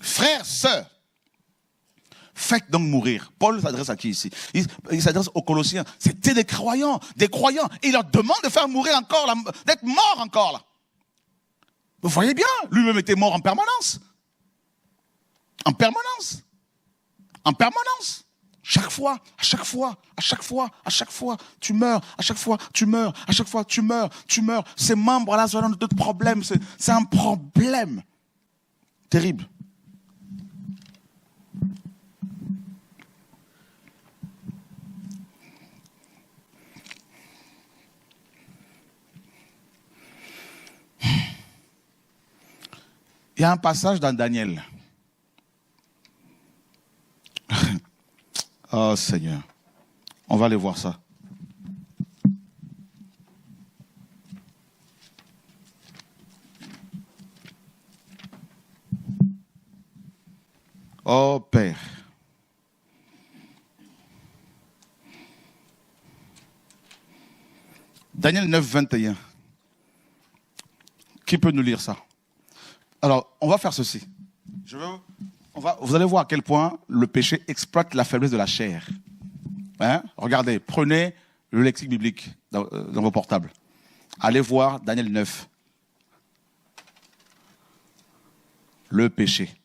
Frères, sœurs, faites donc mourir. Paul s'adresse à qui ici? Il s'adresse aux Colossiens. C'était des croyants. Et il leur demande de faire mourir encore, d'être morts encore là. Vous voyez bien, lui-même était mort en permanence. En permanence. En permanence. Chaque fois, à chaque fois, à chaque fois, à chaque fois, tu meurs, à chaque fois, tu meurs, à chaque fois, tu meurs. Ces membres-là, ça donne d'autres problèmes. C'est un problème terrible. Il y a un passage dans Daniel. Oh Seigneur, on va aller voir ça. Oh Père. Daniel 9, 21. Qui peut nous lire ça? Alors, on va faire ceci. Vous allez voir à quel point le péché exploite la faiblesse de la chair. Hein? Regardez, prenez le lexique biblique dans vos portables. Allez voir Daniel 9. Le péché.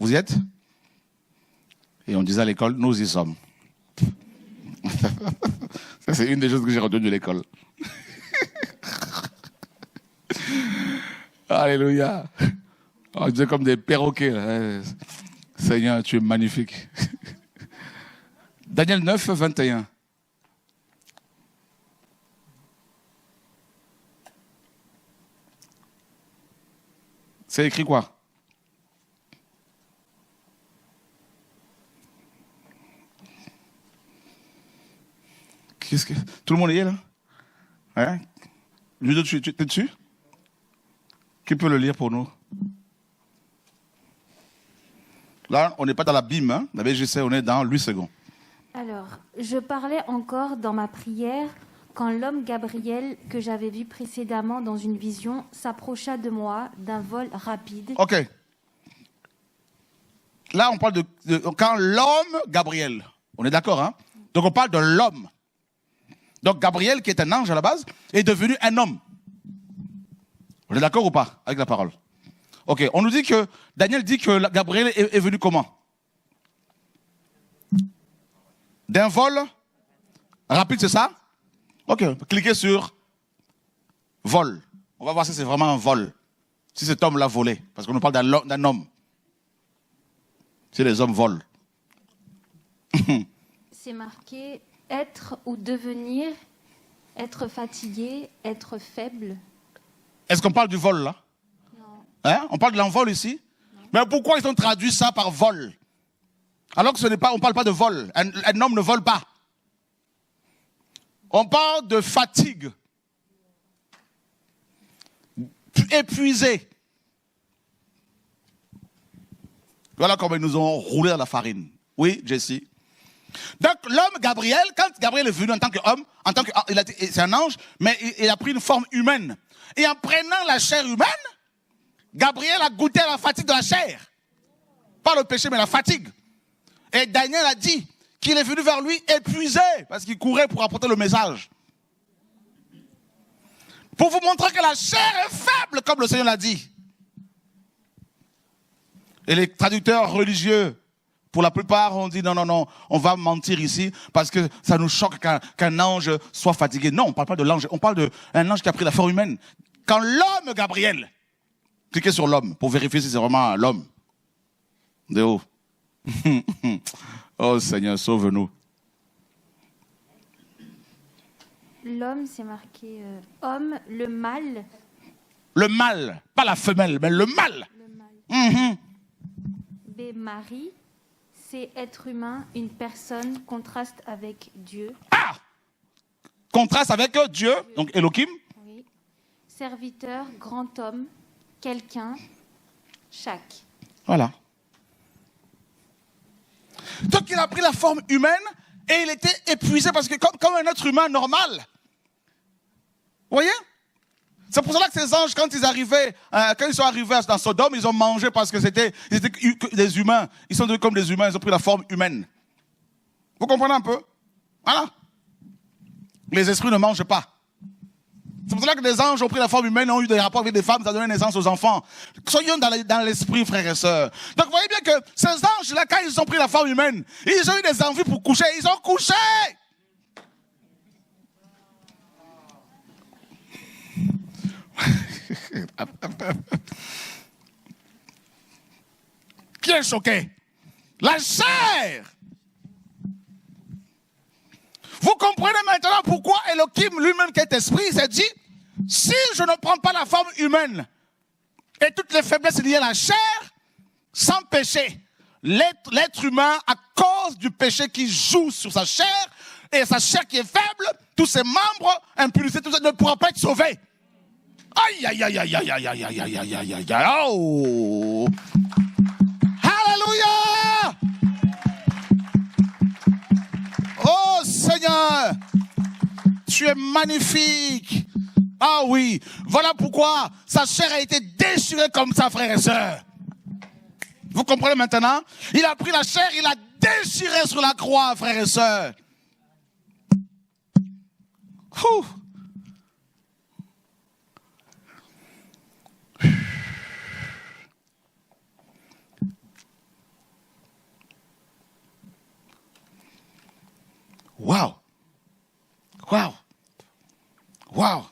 Vous y êtes? Et on disait à l'école, nous y sommes. Ça, c'est une des choses que j'ai retenues de l'école. Alléluia. On disait comme des perroquets. Là. Seigneur, tu es magnifique. Daniel 9, 21. C'est écrit quoi? Tout le monde y est là? Hein? Ludo, tu es dessus? Qui peut le lire pour nous? Là, on n'est pas dans la BIM, hein? La BGC, on est dans 8 secondes. Alors, je parlais encore dans ma prière quand l'homme Gabriel, que j'avais vu précédemment dans une vision, s'approcha de moi d'un vol rapide. Ok. Là, on parle de quand l'homme Gabriel. On est d'accord, hein? Donc, on parle de l'homme. Donc, Gabriel, qui est un ange à la base, est devenu un homme. Vous êtes d'accord ou pas avec la parole? Ok, on nous dit que, Daniel dit que Gabriel est venu comment? D'un vol rapide, c'est ça? Ok, cliquez sur vol. On va voir si c'est vraiment un vol. Si cet homme l'a volé. Parce qu'on nous parle d'un homme. Si les hommes volent. C'est marqué être ou devenir, être fatigué, être faible. Est-ce qu'on parle du vol là? Non. Hein? On parle de l'envol ici? Non. Mais pourquoi ils ont traduit ça par vol? Alors que ce n'est pas, on ne parle pas de vol. Un homme ne vole pas. On parle de fatigue. Épuisé. Voilà comment ils nous ont roulé dans la farine. Oui, Jessie. Donc l'homme Gabriel, quand Gabriel est venu en tant qu'homme, c'est un ange, mais il a pris une forme humaine. Et en prenant la chair humaine, Gabriel a goûté à la fatigue de la chair. Pas le péché, mais la fatigue. Et Daniel a dit qu'il est venu vers lui épuisé, parce qu'il courait pour apporter le message. Pour vous montrer que la chair est faible, comme le Seigneur l'a dit. Et les traducteurs religieux, pour la plupart, ont dit non, on va mentir ici, parce que ça nous choque qu'un ange soit fatigué. Non, on ne parle pas de l'ange, on parle d'un ange qui a pris la forme humaine. Quand l'homme Gabriel, cliquez sur l'homme, pour vérifier si c'est vraiment l'homme. De haut. Oh Seigneur, sauve-nous. L'homme, c'est marqué homme, le mâle. Le mâle, pas la femelle, mais le mâle. Le mâle. Mm-hmm. B. Marie, c'est être humain, une personne, contraste avec Dieu. Ah! Contraste avec Dieu, donc Elohim. Oui. Serviteur, grand homme, quelqu'un, chaque. Voilà. Donc il a pris la forme humaine et il était épuisé parce que comme un être humain normal. Vous voyez? C'est pour cela que ces anges, quand ils sont arrivés dans Sodome, ils ont mangé parce que ils étaient des humains. Ils sont devenus comme des humains, ils ont pris la forme humaine. Vous comprenez un peu? Voilà. Les esprits ne mangent pas. C'est pour cela que des anges ont pris la forme humaine, ont eu des rapports avec des femmes, ça a donné naissance aux enfants. Soyons dans l'esprit, frères et sœurs. Donc vous voyez bien que ces anges-là, quand ils ont pris la forme humaine, ils ont eu des envies pour coucher, ils ont couché. Qui est choqué? La chair. Vous comprenez maintenant pourquoi Elohim lui-même qui est esprit s'est dit, si je ne prends pas la forme humaine et toutes les faiblesses liées à la chair, sans péché, l'être humain, à cause du péché qui joue sur sa chair, et sa chair qui est faible, tous ses membres, impulsés, tout ça, ne pourra pas être sauvé. Aïe, aïe, aïe, aïe, aïe, aïe, aïe, aïe, aïe, aïe, aïe, aïe, aïe, oh! Alléluia! Oh Seigneur, tu es magnifique. Ah oui, voilà pourquoi sa chair a été déchirée comme ça, frères et sœurs. Vous comprenez maintenant? Il a pris la chair, il l'a déchirée sur la croix, frères et sœurs. Ouh. Wow. Wow. Wow.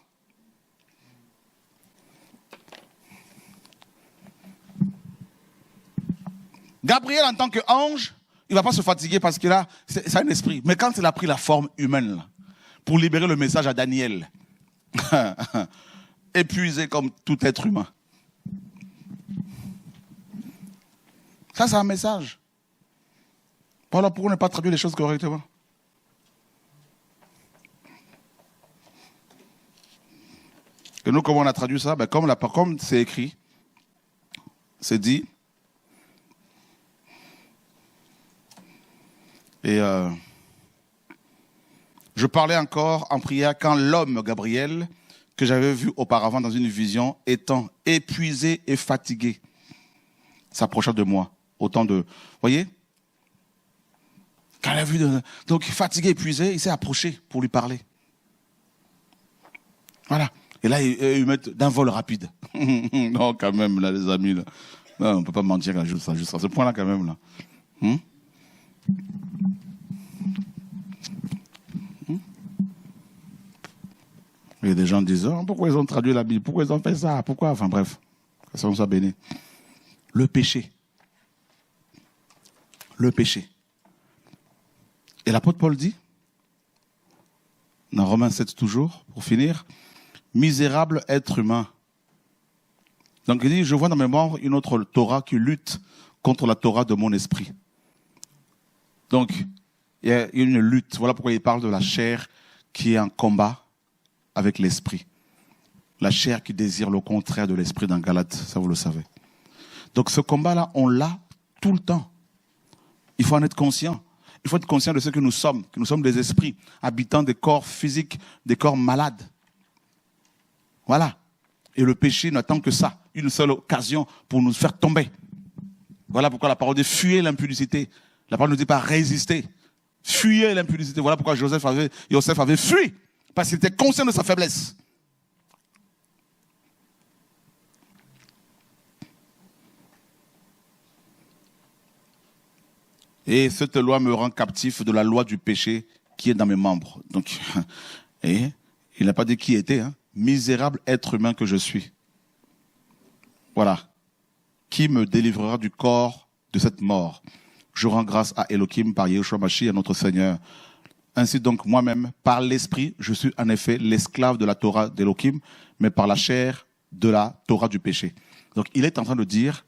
Gabriel, en tant qu'ange, il ne va pas se fatiguer parce qu'il a, c'est un esprit. Mais quand il a pris la forme humaine, là, pour libérer le message à Daniel, épuisé comme tout être humain. Ça, c'est un message. Voilà pourquoi on n'a pas traduit les choses correctement. Et nous, comment on a traduit ça? Ben, comme c'est écrit, c'est dit. Et je parlais encore en prière quand l'homme Gabriel, que j'avais vu auparavant dans une vision, étant épuisé et fatigué, s'approcha de moi. Autant de... Vous voyez? Quand il a vu... Donc, fatigué, épuisé, il s'est approché pour lui parler. Voilà. Et là, ils mettent d'un vol rapide. Non, quand même, là, les amis. Là. Non, on ne peut pas mentir juste à ce point-là, quand même. Là. Et des gens disent, oh, pourquoi ils ont traduit la Bible? Pourquoi ils ont fait ça? Pourquoi? Enfin bref, que ça soit béni. Le péché. Le péché. Et l'apôtre Paul dit, Dans Romains 7 toujours, pour finir. Misérable être humain. Donc il dit, je vois dans mes membres une autre Torah qui lutte contre la Torah de mon esprit. Donc, il y a une lutte. Voilà pourquoi il parle de la chair qui est en combat avec l'esprit. La chair qui désire le contraire de l'esprit dans Galates, ça vous le savez. Donc ce combat-là, on l'a tout le temps. Il faut en être conscient. Il faut être conscient de ce que nous sommes des esprits, habitant des corps physiques, des corps malades. Voilà. Et le péché n'attend que ça, une seule occasion pour nous faire tomber. Voilà pourquoi la parole dit fuyez l'impudicité. La parole ne dit pas résister. Fuyez l'impudicité. Voilà pourquoi Joseph avait fui, parce qu'il était conscient de sa faiblesse. Et cette loi me rend captif de la loi du péché qui est dans mes membres. Donc, et il n'a pas dit qui était, hein. Misérable être humain que je suis. Voilà. Qui me délivrera du corps de cette mort? Je rends grâce à Elohim par Yeshua Mashiach, notre Seigneur. Ainsi donc, moi-même, par l'esprit, je suis en effet l'esclave de la Torah d'Elohim, mais par la chair de la Torah du péché. Donc, il est en train de dire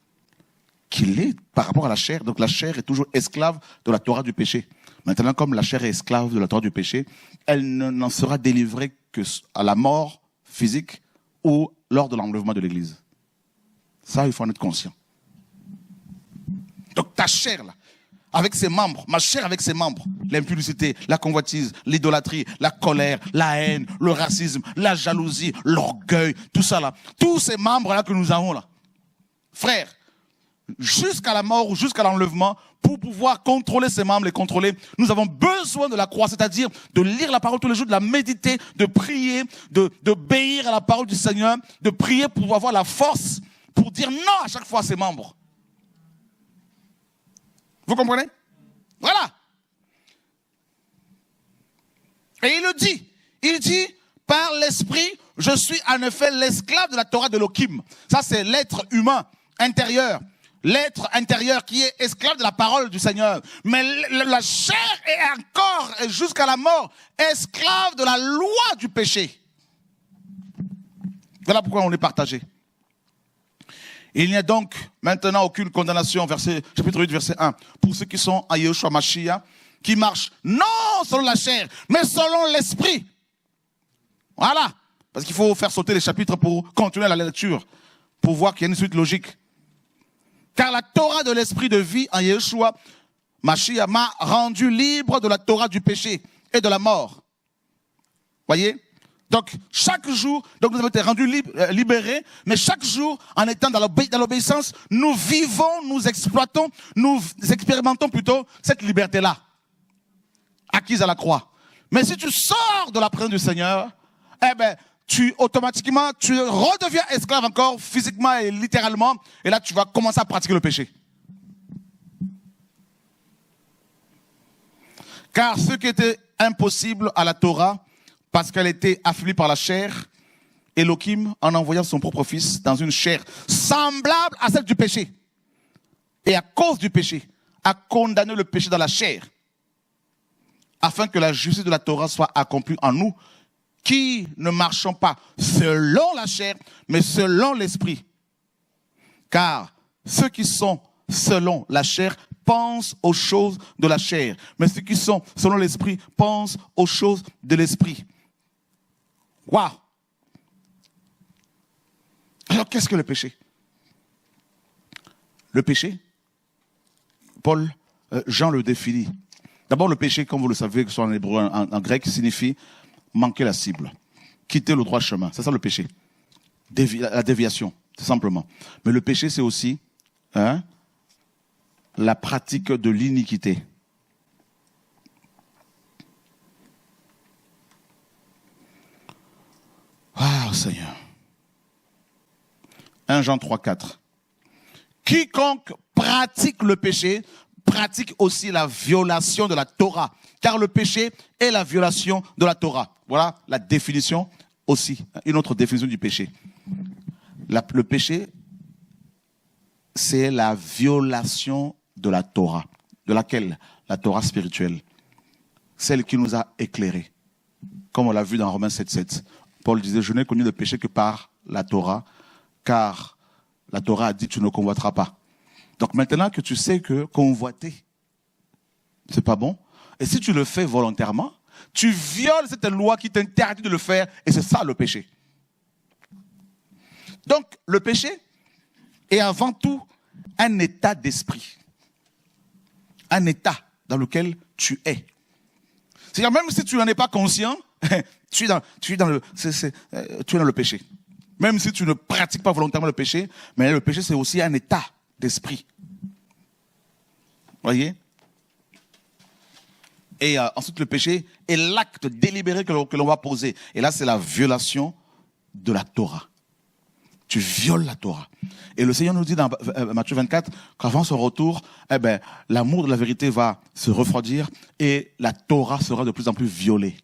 qu'il est par rapport à la chair. Donc, la chair est toujours esclave de la Torah du péché. Maintenant, comme la chair est esclave de la Torah du péché, elle n'en sera délivrée que à la mort physique ou lors de l'enlèvement de l'Église. Ça, il faut en être conscient. Donc, ta chair, là, avec ses membres, ma chair avec ses membres, l'impudicité, la convoitise, l'idolâtrie, la colère, la haine, le racisme, la jalousie, l'orgueil, tout ça là, tous ces membres-là que nous avons là, frère, jusqu'à la mort ou jusqu'à l'enlèvement, pour pouvoir contrôler ces membres, les contrôler, nous avons besoin de la croix, c'est-à-dire de lire la parole tous les jours, de la méditer, de prier, d'obéir à la parole du Seigneur, de prier pour avoir la force pour dire non à chaque fois à ses membres. Vous comprenez? Voilà. Et il dit, par l'esprit, je suis en effet l'esclave de la Torah d'Elohim. Ça, c'est l'être humain intérieur. L'être intérieur qui est esclave de la parole du Seigneur. Mais la chair est encore, jusqu'à la mort, esclave de la loi du péché. Voilà pourquoi on est partagé. Il n'y a donc maintenant aucune condamnation, chapitre 8, verset 1, pour ceux qui sont à Yeshua Mashiach, qui marchent non selon la chair, mais selon l'esprit. Voilà. Parce qu'il faut faire sauter les chapitres pour continuer la lecture, pour voir qu'il y a une suite logique. Car la Torah de l'esprit de vie en Yeshua Mashiach m'a rendu libre de la Torah du péché et de la mort. Voyez? Donc, chaque jour, donc nous avons été rendus libérés, mais chaque jour, en étant dans l'obéissance, nous vivons, nous exploitons, nous expérimentons plutôt cette liberté-là, acquise à la croix. Mais si tu sors de la présence du Seigneur, eh ben, tu redeviens esclave encore, physiquement et littéralement, et là, tu vas commencer à pratiquer le péché. Car ce qui était impossible à la Torah, parce qu'elle était affaiblie par la chair, Elohim, en envoyant son propre fils dans une chair semblable à celle du péché, et à cause du péché, a condamné le péché dans la chair, afin que la justice de la Torah soit accomplie en nous, qui ne marchons pas selon la chair, mais selon l'esprit. Car ceux qui sont selon la chair pensent aux choses de la chair, mais ceux qui sont selon l'esprit pensent aux choses de l'esprit. Waouh! Alors, qu'est-ce que le péché? Le péché, Jean le définit. D'abord, le péché, comme vous le savez, que ce soit en hébreu, en grec, signifie manquer la cible, quitter le droit chemin. C'est ça le péché. La déviation, tout simplement. Mais le péché, c'est aussi la pratique de l'iniquité. Ah, Seigneur. 1 Jean 3, 4. Quiconque pratique le péché, pratique aussi la violation de la Torah. Car le péché est la violation de la Torah. Voilà la définition aussi, une autre définition du péché. Le péché, c'est la violation de la Torah. De laquelle? La Torah spirituelle. Celle qui nous a éclairés. comme on l'a vu dans Romains 7,7. Paul disait, je n'ai connu le péché que par la Torah, car la Torah a dit, tu ne convoiteras pas. Donc maintenant que tu sais que convoiter, c'est pas bon, et si tu le fais volontairement, tu violes cette loi qui t'interdit de le faire, et c'est ça le péché. Donc le péché est avant tout un état d'esprit, un état dans lequel tu es. C'est-à-dire même si tu n'en es pas conscient, tu es dans le péché. Même si tu ne pratiques pas volontairement le péché, mais le péché c'est aussi un état d'esprit. Voyez? Et ensuite le péché est l'acte délibéré que l'on va poser. Et là c'est la violation de la Torah. Tu violes la Torah. Et le Seigneur nous dit dans Matthieu 24 qu'avant son retour, l'amour de la vérité va se refroidir et la Torah sera de plus en plus violée.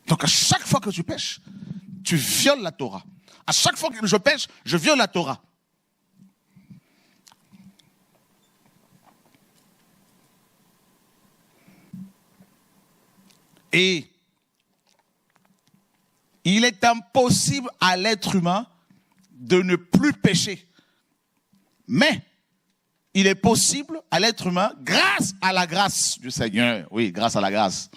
Donc à chaque fois que tu pêches, tu violes la Torah. À chaque fois que je pêche, je viole la Torah. Et il est impossible à l'être humain de ne plus pécher. Mais il est possible à l'être humain, grâce à la grâce du Seigneur, oui, grâce à la grâce,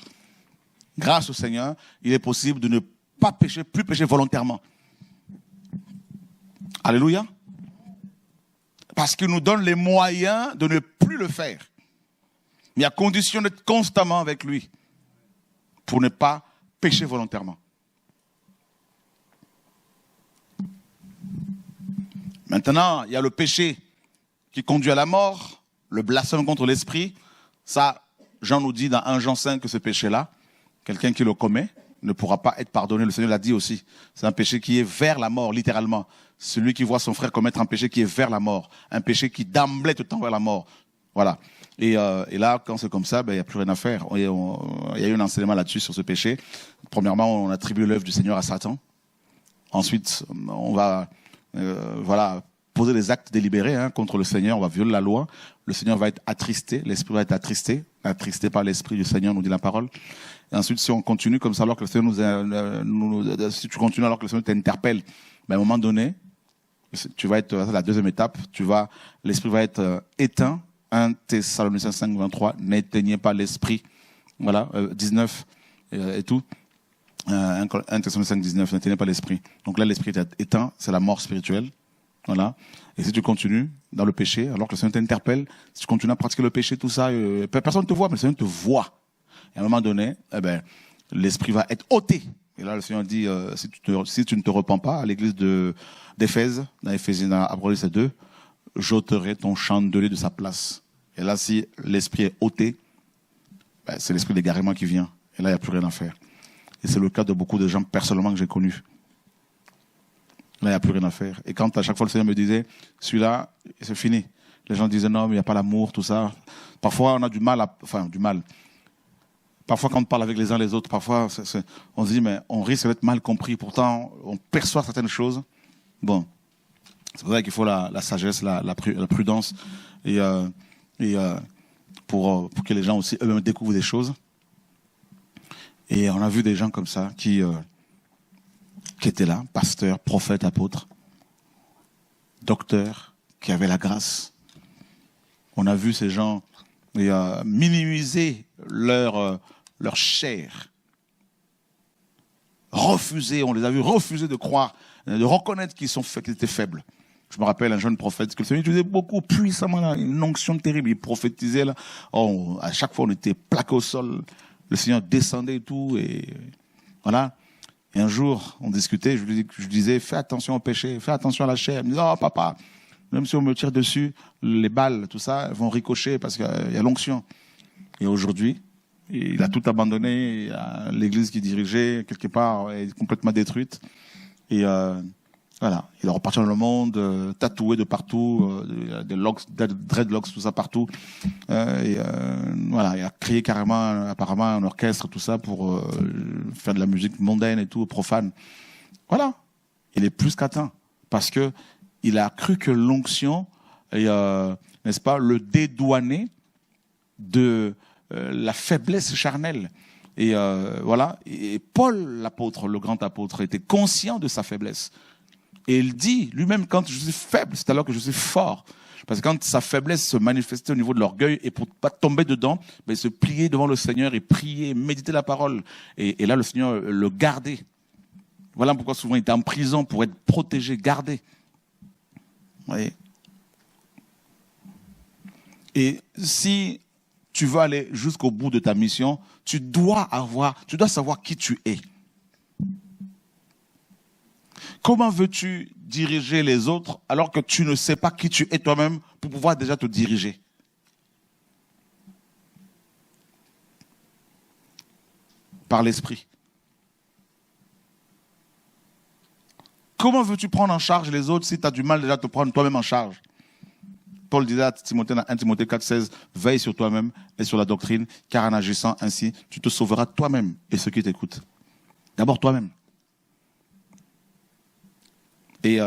grâce au Seigneur, il est possible de ne pas pécher, plus pécher volontairement. Alléluia. Parce qu'il nous donne les moyens de ne plus le faire. Mais à condition d'être constamment avec lui pour ne pas pécher volontairement. Maintenant, il y a le péché qui conduit à la mort, le blasphème contre l'esprit. Ça, Jean nous dit dans 1 Jean 5 que ce péché-là, quelqu'un qui le commet ne pourra pas être pardonné. Le Seigneur l'a dit aussi. C'est un péché qui est vers la mort, littéralement. Celui qui voit son frère commettre un péché qui est vers la mort. Un péché qui d'emblée te tend vers la mort. Voilà. Et là, quand c'est comme ça, il n'y a plus rien à faire. Il y a eu un enseignement là-dessus sur ce péché. Premièrement, on attribue l'œuvre du Seigneur à Satan. Ensuite, on va poser des actes délibérés contre le Seigneur. On va violer la loi. Le Seigneur va être attristé. L'Esprit va être attristé par l'Esprit du Seigneur, nous dit la parole. Et ensuite, si on continue comme ça, alors que le Seigneur si tu continues alors que le Seigneur t'interpelle, à un moment donné, tu vas être la deuxième étape. L'Esprit va être éteint. 1 Thessaloniciens 5, 23, n'éteignez pas l'esprit. Voilà, 19 et tout. 1 Thessaloniciens 5, 19, n'éteignez pas l'esprit. Donc là, l'esprit est éteint, c'est la mort spirituelle. Voilà. Et si tu continues dans le péché, alors que le Seigneur t'interpelle, si tu continues à pratiquer le péché, tout ça, personne ne te voit, mais le Seigneur te voit. Et à un moment donné, l'esprit va être ôté. Et là, le Seigneur dit, si tu ne te repens pas, à l'église d'Éphèse, dans Éphésiens, Apocalypse 2, j'ôterai ton chandelier de sa place. Et là, si l'esprit est ôté, c'est l'esprit d'égarement qui vient. Et là, il n'y a plus rien à faire. Et c'est le cas de beaucoup de gens personnellement que j'ai connus. Là, il n'y a plus rien à faire. Et quand à chaque fois le Seigneur me disait, celui-là, c'est fini. Les gens disaient, non, mais il n'y a pas l'amour, tout ça. Parfois, on a du mal. Parfois, quand on parle avec les uns les autres, parfois, on se dit, mais on risque d'être mal compris. Pourtant, on perçoit certaines choses. Bon. C'est pour ça qu'il faut la sagesse, la prudence, et pour que les gens aussi eux-mêmes découvrent des choses. Et on a vu des gens comme ça qui étaient là, pasteurs, prophètes, apôtres, docteurs, qui avaient la grâce. On a vu ces gens minimiser leur chair, on les a vus refuser de croire, de reconnaître qu'ils étaient faibles. Je me rappelle un jeune prophète que le Seigneur utilisait beaucoup puissamment là, une onction terrible. Il prophétisait là. À chaque fois on était plaqué au sol. Le Seigneur descendait et tout. Et voilà. Et un jour on discutait. Je disais fais attention au péché, fais attention à la chair. Il me disait oh papa, même si on me tire dessus, les balles, tout ça, vont ricocher parce qu'il y a l'onction. Et aujourd'hui, il a tout abandonné. L'église qu'il dirigeait quelque part est complètement détruite. Et voilà, il est reparti dans le monde, tatoué de partout, des dreadlocks, tout ça partout. Voilà, il a créé carrément, apparemment, un orchestre, tout ça, pour faire de la musique mondaine et tout, profane. Voilà, il est plus qu'atteint, parce que il a cru que l'onction et n'est-ce pas, le dédouaner de la faiblesse charnelle. Et voilà. Et Paul, l'apôtre, le grand apôtre, était conscient de sa faiblesse. Et il dit lui-même, quand je suis faible, c'est alors que je suis fort. Parce que quand sa faiblesse se manifestait au niveau de l'orgueil, et pour ne pas tomber dedans, ben, il se pliait devant le Seigneur et prier, méditer la parole. Et là, le Seigneur le gardait. Voilà pourquoi souvent il était en prison pour être protégé, gardé. Vous voyez? Et si tu veux aller jusqu'au bout de ta mission, tu dois savoir qui tu es. Comment veux-tu diriger les autres alors que tu ne sais pas qui tu es toi-même pour pouvoir déjà te diriger? Par l'esprit. Comment veux-tu prendre en charge les autres si tu as du mal déjà à te prendre toi-même en charge? Paul disait à Timothée dans 1 Timothée 4,16, veille sur toi-même et sur la doctrine, car en agissant ainsi, tu te sauveras toi-même et ceux qui t'écoutent. D'abord toi-même. Et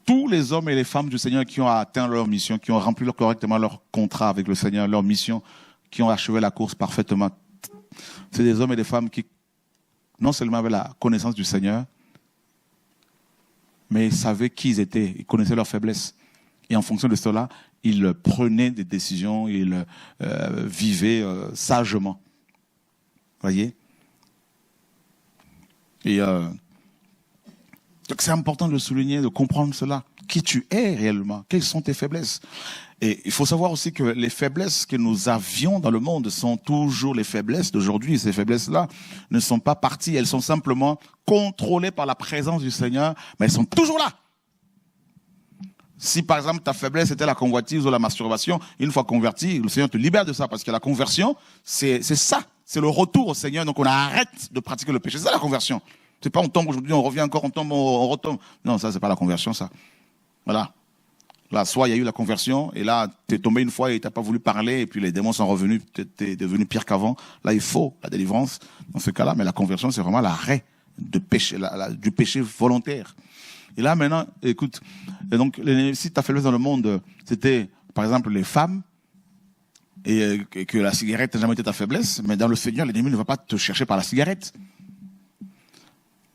tous les hommes et les femmes du Seigneur qui ont atteint leur mission, qui ont rempli correctement leur contrat avec le Seigneur, leur mission, qui ont achevé la course parfaitement, c'est des hommes et des femmes qui, non seulement avaient la connaissance du Seigneur, mais ils savaient qui ils étaient, ils connaissaient leurs faiblesses. Et en fonction de cela, ils prenaient des décisions, ils vivaient sagement. Voyez? Et donc c'est important de le souligner, de comprendre cela. Qui tu es réellement? Quelles sont tes faiblesses? Et il faut savoir aussi que les faiblesses que nous avions dans le monde sont toujours les faiblesses d'aujourd'hui. Ces faiblesses-là ne sont pas parties, elles sont simplement contrôlées par la présence du Seigneur, mais elles sont toujours là. Si par exemple ta faiblesse était la convoitise ou la masturbation, une fois converti, le Seigneur te libère de ça, parce que la conversion, c'est ça, c'est le retour au Seigneur. Donc on arrête de pratiquer le péché, c'est ça la conversion. C'est pas on tombe aujourd'hui, on revient encore, on tombe, on retombe. Non, ça c'est pas la conversion, ça. Voilà. Là, soit il y a eu la conversion, et là, t'es tombé une fois et t'as pas voulu parler, et puis les démons sont revenus, t'es devenu pire qu'avant. Là, il faut la délivrance dans ce cas-là, mais la conversion, c'est vraiment l'arrêt de péché, du péché volontaire. Et là, maintenant, écoute, et donc, si ta faiblesse dans le monde, c'était, par exemple, les femmes, et que la cigarette n'a jamais été ta faiblesse, mais dans le Seigneur, l'ennemi ne va pas te chercher par la cigarette.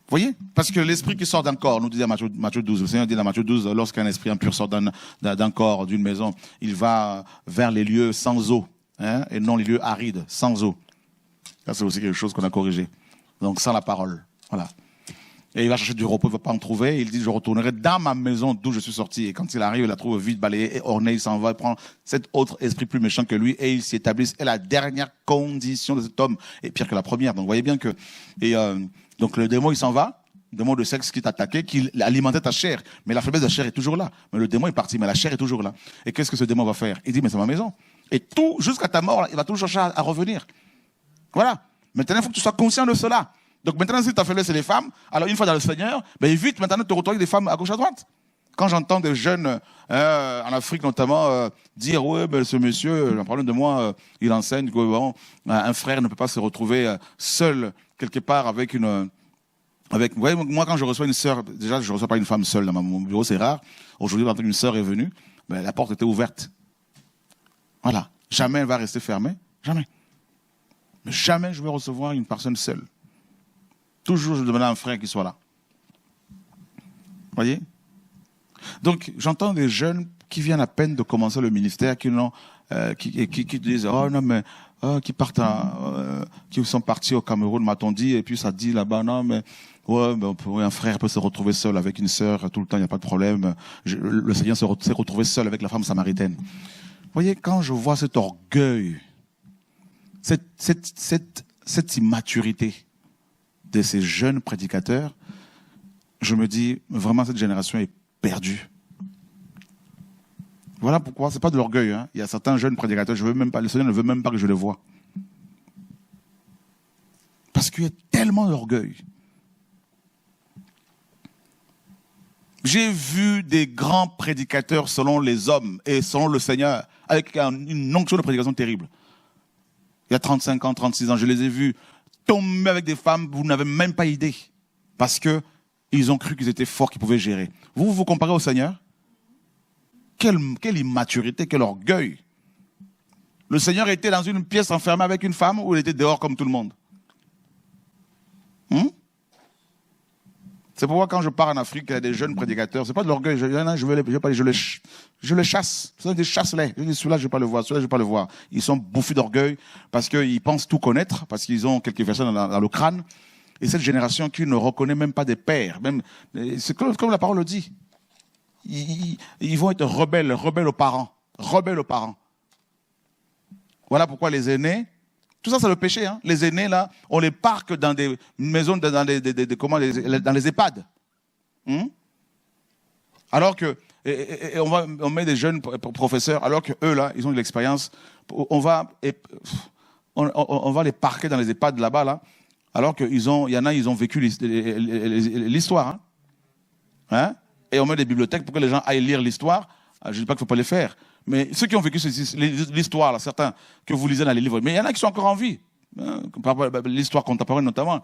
Vous voyez? Parce que l'esprit qui sort d'un corps, nous disait Matthieu 12, le Seigneur dit dans Matthieu 12, lorsqu'un esprit impur sort d'un corps, d'une maison, il va vers les lieux sans eau, hein, et non les lieux arides, sans eau. Ça, c'est aussi quelque chose qu'on a corrigé. Donc, sans la parole. Voilà. Et il va chercher du repos, il ne va pas en trouver. Il dit, je retournerai dans ma maison d'où je suis sorti. Et quand il arrive, il la trouve vide, balayée et ornée. Il s'en va, il prend cet autre esprit plus méchant que lui et il s'y établit. Et la dernière condition de cet homme est pire que la première. Donc, vous voyez bien que... donc, le démon, il s'en va. Le démon de sexe qui t'attaquait, qui alimentait ta chair. Mais la faiblesse de la chair est toujours là. Mais le démon est parti, mais la chair est toujours là. Et qu'est-ce que ce démon va faire? Il dit, mais c'est ma maison. Et tout, jusqu'à ta mort, il va toujours chercher à revenir. Voilà. Maintenant, il faut que tu sois conscient de cela. Donc maintenant, si ta faiblesse, c'est les femmes, alors une fois dans le Seigneur, ben évite maintenant de te retrouver avec des femmes à gauche à droite. Quand j'entends des jeunes, en Afrique notamment, dire, ouais, ben, ce monsieur, j'en parle de moi, il enseigne que bon, un frère ne peut pas se retrouver seul quelque part avec une... vous voyez, moi, quand je reçois une sœur, déjà, je ne reçois pas une femme seule dans mon bureau, c'est rare. Aujourd'hui, quand une sœur est venue, ben, la porte était ouverte. Voilà. Jamais elle va rester fermée. Jamais. Mais jamais je vais recevoir une personne seule. Toujours, je demande à un frère qui soit là. Vous voyez? Donc, j'entends des jeunes qui viennent à peine de commencer le ministère, qui disent, oh non, mais, qui partent, qui sont partis au Cameroun, m'a-t-on dit, et puis ça dit là-bas, non, mais, ouais, un frère peut se retrouver seul avec une sœur tout le temps, il n'y a pas de problème. Le Seigneur s'est retrouvé seul avec la femme samaritaine. Vous voyez, quand je vois cet orgueil, cette immaturité, de ces jeunes prédicateurs, je me dis, vraiment, cette génération est perdue. Voilà pourquoi, c'est pas de l'orgueil, hein. Il y a certains jeunes prédicateurs, le Seigneur ne veut même pas que je les voie. Parce qu'il y a tellement d'orgueil. J'ai vu des grands prédicateurs selon les hommes et selon le Seigneur, avec une onction de prédication terrible. Il y a 35 ans, 36 ans, je les ai vus tomber avec des femmes, vous n'avez même pas idée. Parce que ils ont cru qu'ils étaient forts, qu'ils pouvaient gérer. Vous comparez au Seigneur? Quelle immaturité, quel orgueil. Le Seigneur était dans une pièce enfermé avec une femme ou il était dehors comme tout le monde? C'est pourquoi quand je pars en Afrique, il y a des jeunes prédicateurs, c'est pas de l'orgueil, je les chasse. Ce sont des chasse-les. Je dis, celui-là, je ne vais pas le voir, celui-là, je ne vais pas le voir. Ils sont bouffés d'orgueil parce qu'ils pensent tout connaître, parce qu'ils ont quelques personnes dans le crâne. Et cette génération qui ne reconnaît même pas des pères, c'est comme la parole le dit. Ils vont être rebelles aux parents. Rebelles aux parents. Voilà pourquoi les aînés, tout ça c'est le péché, hein. Les aînés là, on les parque dans des maisons, dans les EHPAD. Alors que, on met des jeunes professeurs, alors que eux là, ils ont de l'expérience, on va les parquer dans les EHPAD là-bas, là, alors qu'il y en a, ils ont vécu l'histoire. Hein? Et on met des bibliothèques pour que les gens aillent lire l'histoire. Je ne dis pas qu'il ne faut pas les faire. Mais ceux qui ont vécu l'histoire, là, certains que vous lisez dans les livres, mais il y en a qui sont encore en vie, hein, l'histoire contemporaine notamment.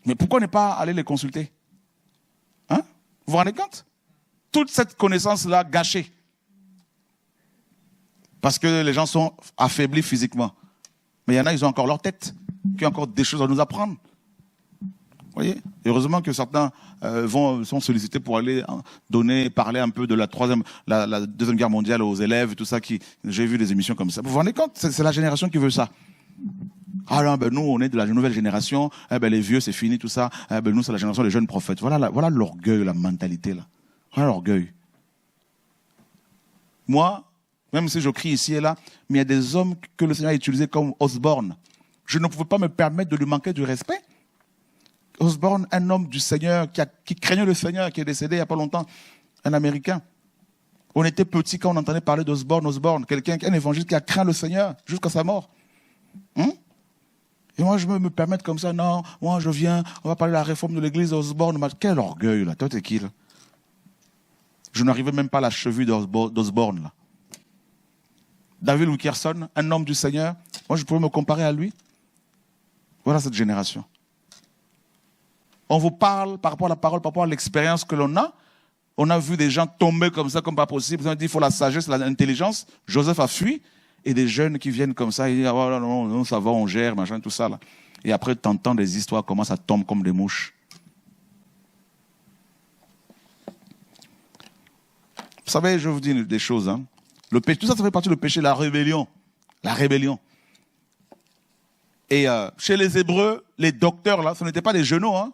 Mais pourquoi ne pas aller les consulter? Hein? Vous vous rendez compte? Toute cette connaissance-là gâchée. Parce que les gens sont affaiblis physiquement. Mais il y en a, ils ont encore leur tête, qui ont encore des choses à nous apprendre. Vous voyez? Et heureusement que certains sont sollicités pour aller parler un peu de la Deuxième Guerre mondiale aux élèves, tout ça. J'ai vu des émissions comme ça. Vous vous rendez compte? C'est la génération qui veut ça. Ah non, nous, on est de la nouvelle génération. Les vieux, c'est fini, tout ça. Nous, c'est la génération des jeunes prophètes. Voilà l'orgueil, la mentalité, là. Voilà l'orgueil. Moi, même si je crie ici et là, mais il y a des hommes que le Seigneur a utilisés comme Osborne. Je ne pouvais pas me permettre de lui manquer du respect. Osborne, un homme du Seigneur, qui craignait le Seigneur, qui est décédé il n'y a pas longtemps, un Américain. On était petits quand on entendait parler d'Osborne, un évangéliste qui a craint le Seigneur jusqu'à sa mort. Et moi, je me permettre comme ça, non, moi je viens, on va parler de la réforme de l'église d'Osborne. Quel orgueil, là, toi t'es qui, là? Je n'arrivais même pas à la cheville d'Osborne, là. David Wilkerson, un homme du Seigneur, moi je pouvais me comparer à lui. Voilà cette génération. On vous parle par rapport à la parole, par rapport à l'expérience que l'on a. On a vu des gens tomber comme ça, comme pas possible. On a dit il faut la sagesse, l'intelligence. Joseph a fui. Et des jeunes qui viennent comme ça, ils disent oh, non, ça va, on gère, machin, tout ça. Là. Et après, tu entends des histoires, comment ça tombe comme des mouches. Vous savez, je vous dis des choses. Hein. Le péché, tout ça, ça fait partie du péché, la rébellion. La rébellion. Et chez les Hébreux, les docteurs, là, ce n'étaient pas des genoux, hein.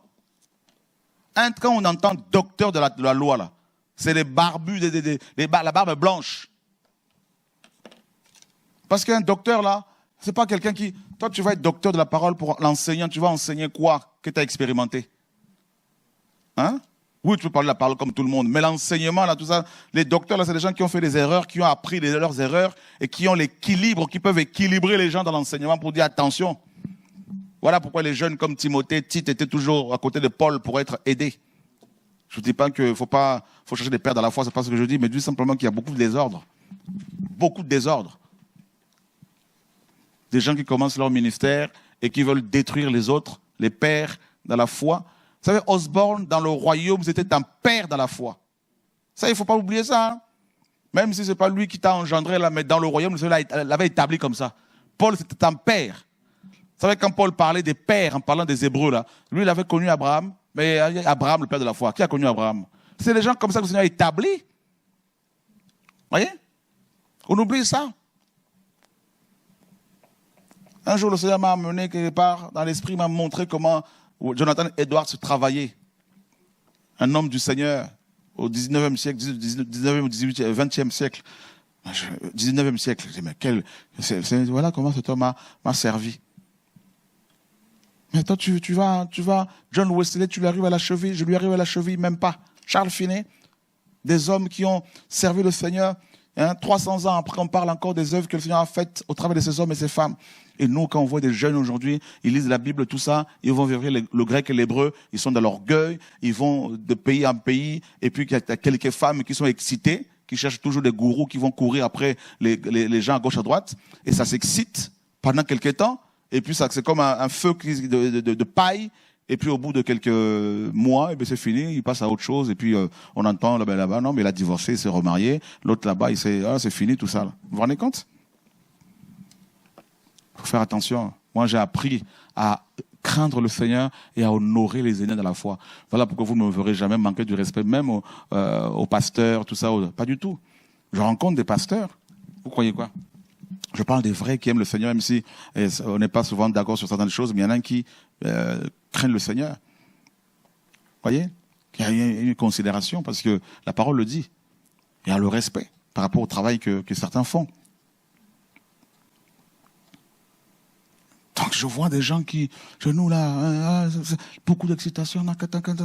Quand on entend docteur de la loi, là, c'est les barbus, la barbe blanche. Parce qu'un docteur, là, c'est pas quelqu'un qui... Toi, tu vas être docteur de la parole pour l'enseignant. Tu vas enseigner quoi que tu as expérimenté? Hein? Oui, tu peux parler de la parole comme tout le monde. Mais l'enseignement, là, tout ça, les docteurs, là, c'est des gens qui ont fait des erreurs, qui ont appris leurs erreurs et qui ont l'équilibre, qui peuvent équilibrer les gens dans l'enseignement pour dire attention. Voilà pourquoi les jeunes comme Timothée, Tite étaient toujours à côté de Paul pour être aidés. Je ne dis pas qu'il faut chercher des pères dans la foi, c'est pas ce que je dis, mais je dis simplement qu'il y a beaucoup de désordre. Beaucoup de désordre. Des gens qui commencent leur ministère et qui veulent détruire les autres, les pères dans la foi. Vous savez, Osborne, dans le royaume, c'était un père dans la foi. Ça, il ne faut pas oublier ça. Hein? Même si ce n'est pas lui qui t'a engendré, là, mais dans le royaume, il l'avait établi comme ça. Paul, c'était un père. Vous savez, quand Paul parlait des pères, en parlant des Hébreux, là, lui, il avait connu Abraham, mais Abraham, le père de la foi. Qui a connu Abraham? C'est des gens comme ça que le Seigneur a établi. Vous voyez? On oublie ça. Un jour, le Seigneur m'a amené quelque part dans l'esprit, m'a montré comment Jonathan Edwards travaillait. Un homme du Seigneur au 19e siècle, 19e ou 18e, 20e siècle. 19e siècle. Je dis, mais voilà comment cet homme m'a servi. Mais toi, tu vas, John Wesley, tu lui arrives à la cheville, je lui arrive à la cheville, même pas. Charles Finney, des hommes qui ont servi le Seigneur. 300 ans après, on parle encore des œuvres que le Seigneur a faites au travers de ces hommes et ces femmes. Et nous, quand on voit des jeunes aujourd'hui, ils lisent la Bible, tout ça, ils vont vivre le grec et l'hébreu, ils sont dans l'orgueil, ils vont de pays en pays, et puis il y a quelques femmes qui sont excitées, qui cherchent toujours des gourous qui vont courir après les gens à gauche, à droite, et ça s'excite pendant quelques temps, et puis ça, c'est comme un feu de paille et puis au bout de quelques mois, c'est fini, il passe à autre chose, et puis on entend là-bas, non, mais il a divorcé, il s'est remarié, l'autre là-bas, c'est fini tout ça. Là. Vous vous rendez compte? Il faut faire attention. Moi, j'ai appris à craindre le Seigneur et à honorer les aînés de la foi. Voilà pourquoi vous ne me verrez jamais manquer du respect, même aux pasteurs, tout ça. Pas du tout. Je rencontre des pasteurs. Vous croyez quoi? Je parle des vrais qui aiment le Seigneur, même si on n'est pas souvent d'accord sur certaines choses, mais il y en a qui craignent le Seigneur. Vous voyez? Il y a une considération, parce que la parole le dit. Il y a le respect par rapport au travail que certains font. Donc je vois des gens qui, genoux là, beaucoup d'excitation,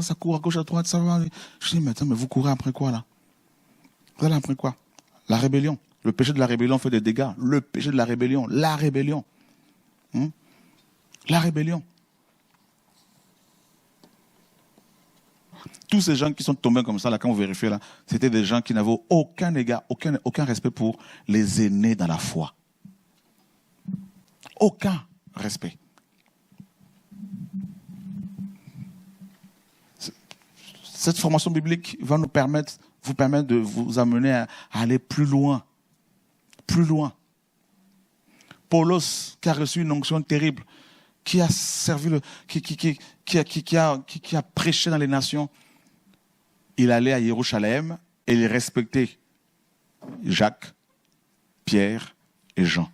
ça court à gauche, à droite, ça va. Je dis, mais attends, mais vous courez après quoi là? Vous allez après quoi? La rébellion. Le péché de la rébellion fait des dégâts. Le péché de la rébellion. La rébellion. La rébellion. Tous ces gens qui sont tombés comme ça, là, quand vous vérifiez, là, c'était des gens qui n'avaient aucun égard, aucun respect pour les aînés dans la foi. Aucun respect. Cette formation biblique va vous permettre de vous amener à aller plus loin. Plus loin. Paulos, qui a reçu une onction terrible, qui a servi, qui a prêché dans les nations, il allait à Jérusalem et il respectait Jacques, Pierre et Jean.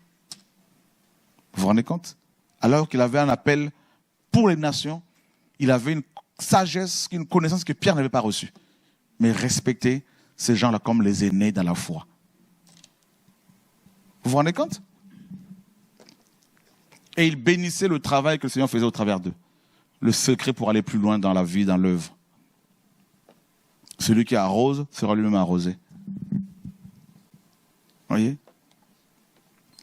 Vous vous rendez compte? Alors qu'il avait un appel pour les nations, il avait une sagesse, une connaissance que Pierre n'avait pas reçue. Mais respecter ces gens-là comme les aînés dans la foi. Vous vous rendez compte? Et il bénissait le travail que le Seigneur faisait au travers d'eux. Le secret pour aller plus loin dans la vie, dans l'œuvre. Celui qui arrose sera lui-même arrosé. Vous voyez?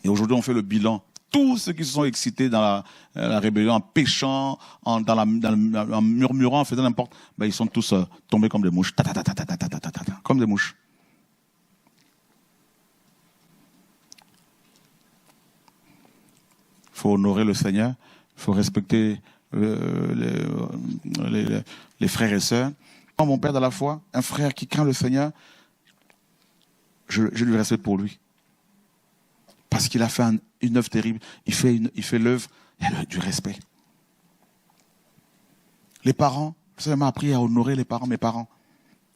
Et aujourd'hui, on fait le bilan. Tous ceux qui se sont excités dans la rébellion, en péchant, en murmurant, en faisant n'importe, ils sont tous tombés comme des mouches. Comme des mouches. Il faut honorer le Seigneur, il faut respecter les frères et sœurs. Moi, mon père dans la foi, un frère qui craint le Seigneur, je lui respecte pour lui. Parce qu'il a fait une œuvre terrible. Il fait l'œuvre, il y a du respect. Les parents, ça m'a appris à honorer les parents, mes parents.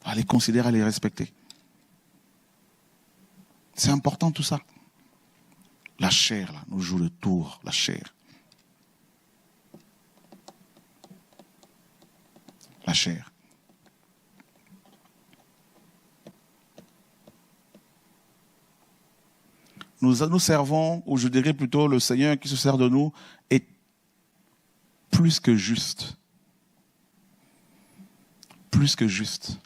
À les considérer, à les respecter. C'est important tout ça. La chair, là, nous joue le tour, la chair. La chair. Nous servons, ou je dirais plutôt le Seigneur qui se sert de nous, est plus que juste. Plus que juste.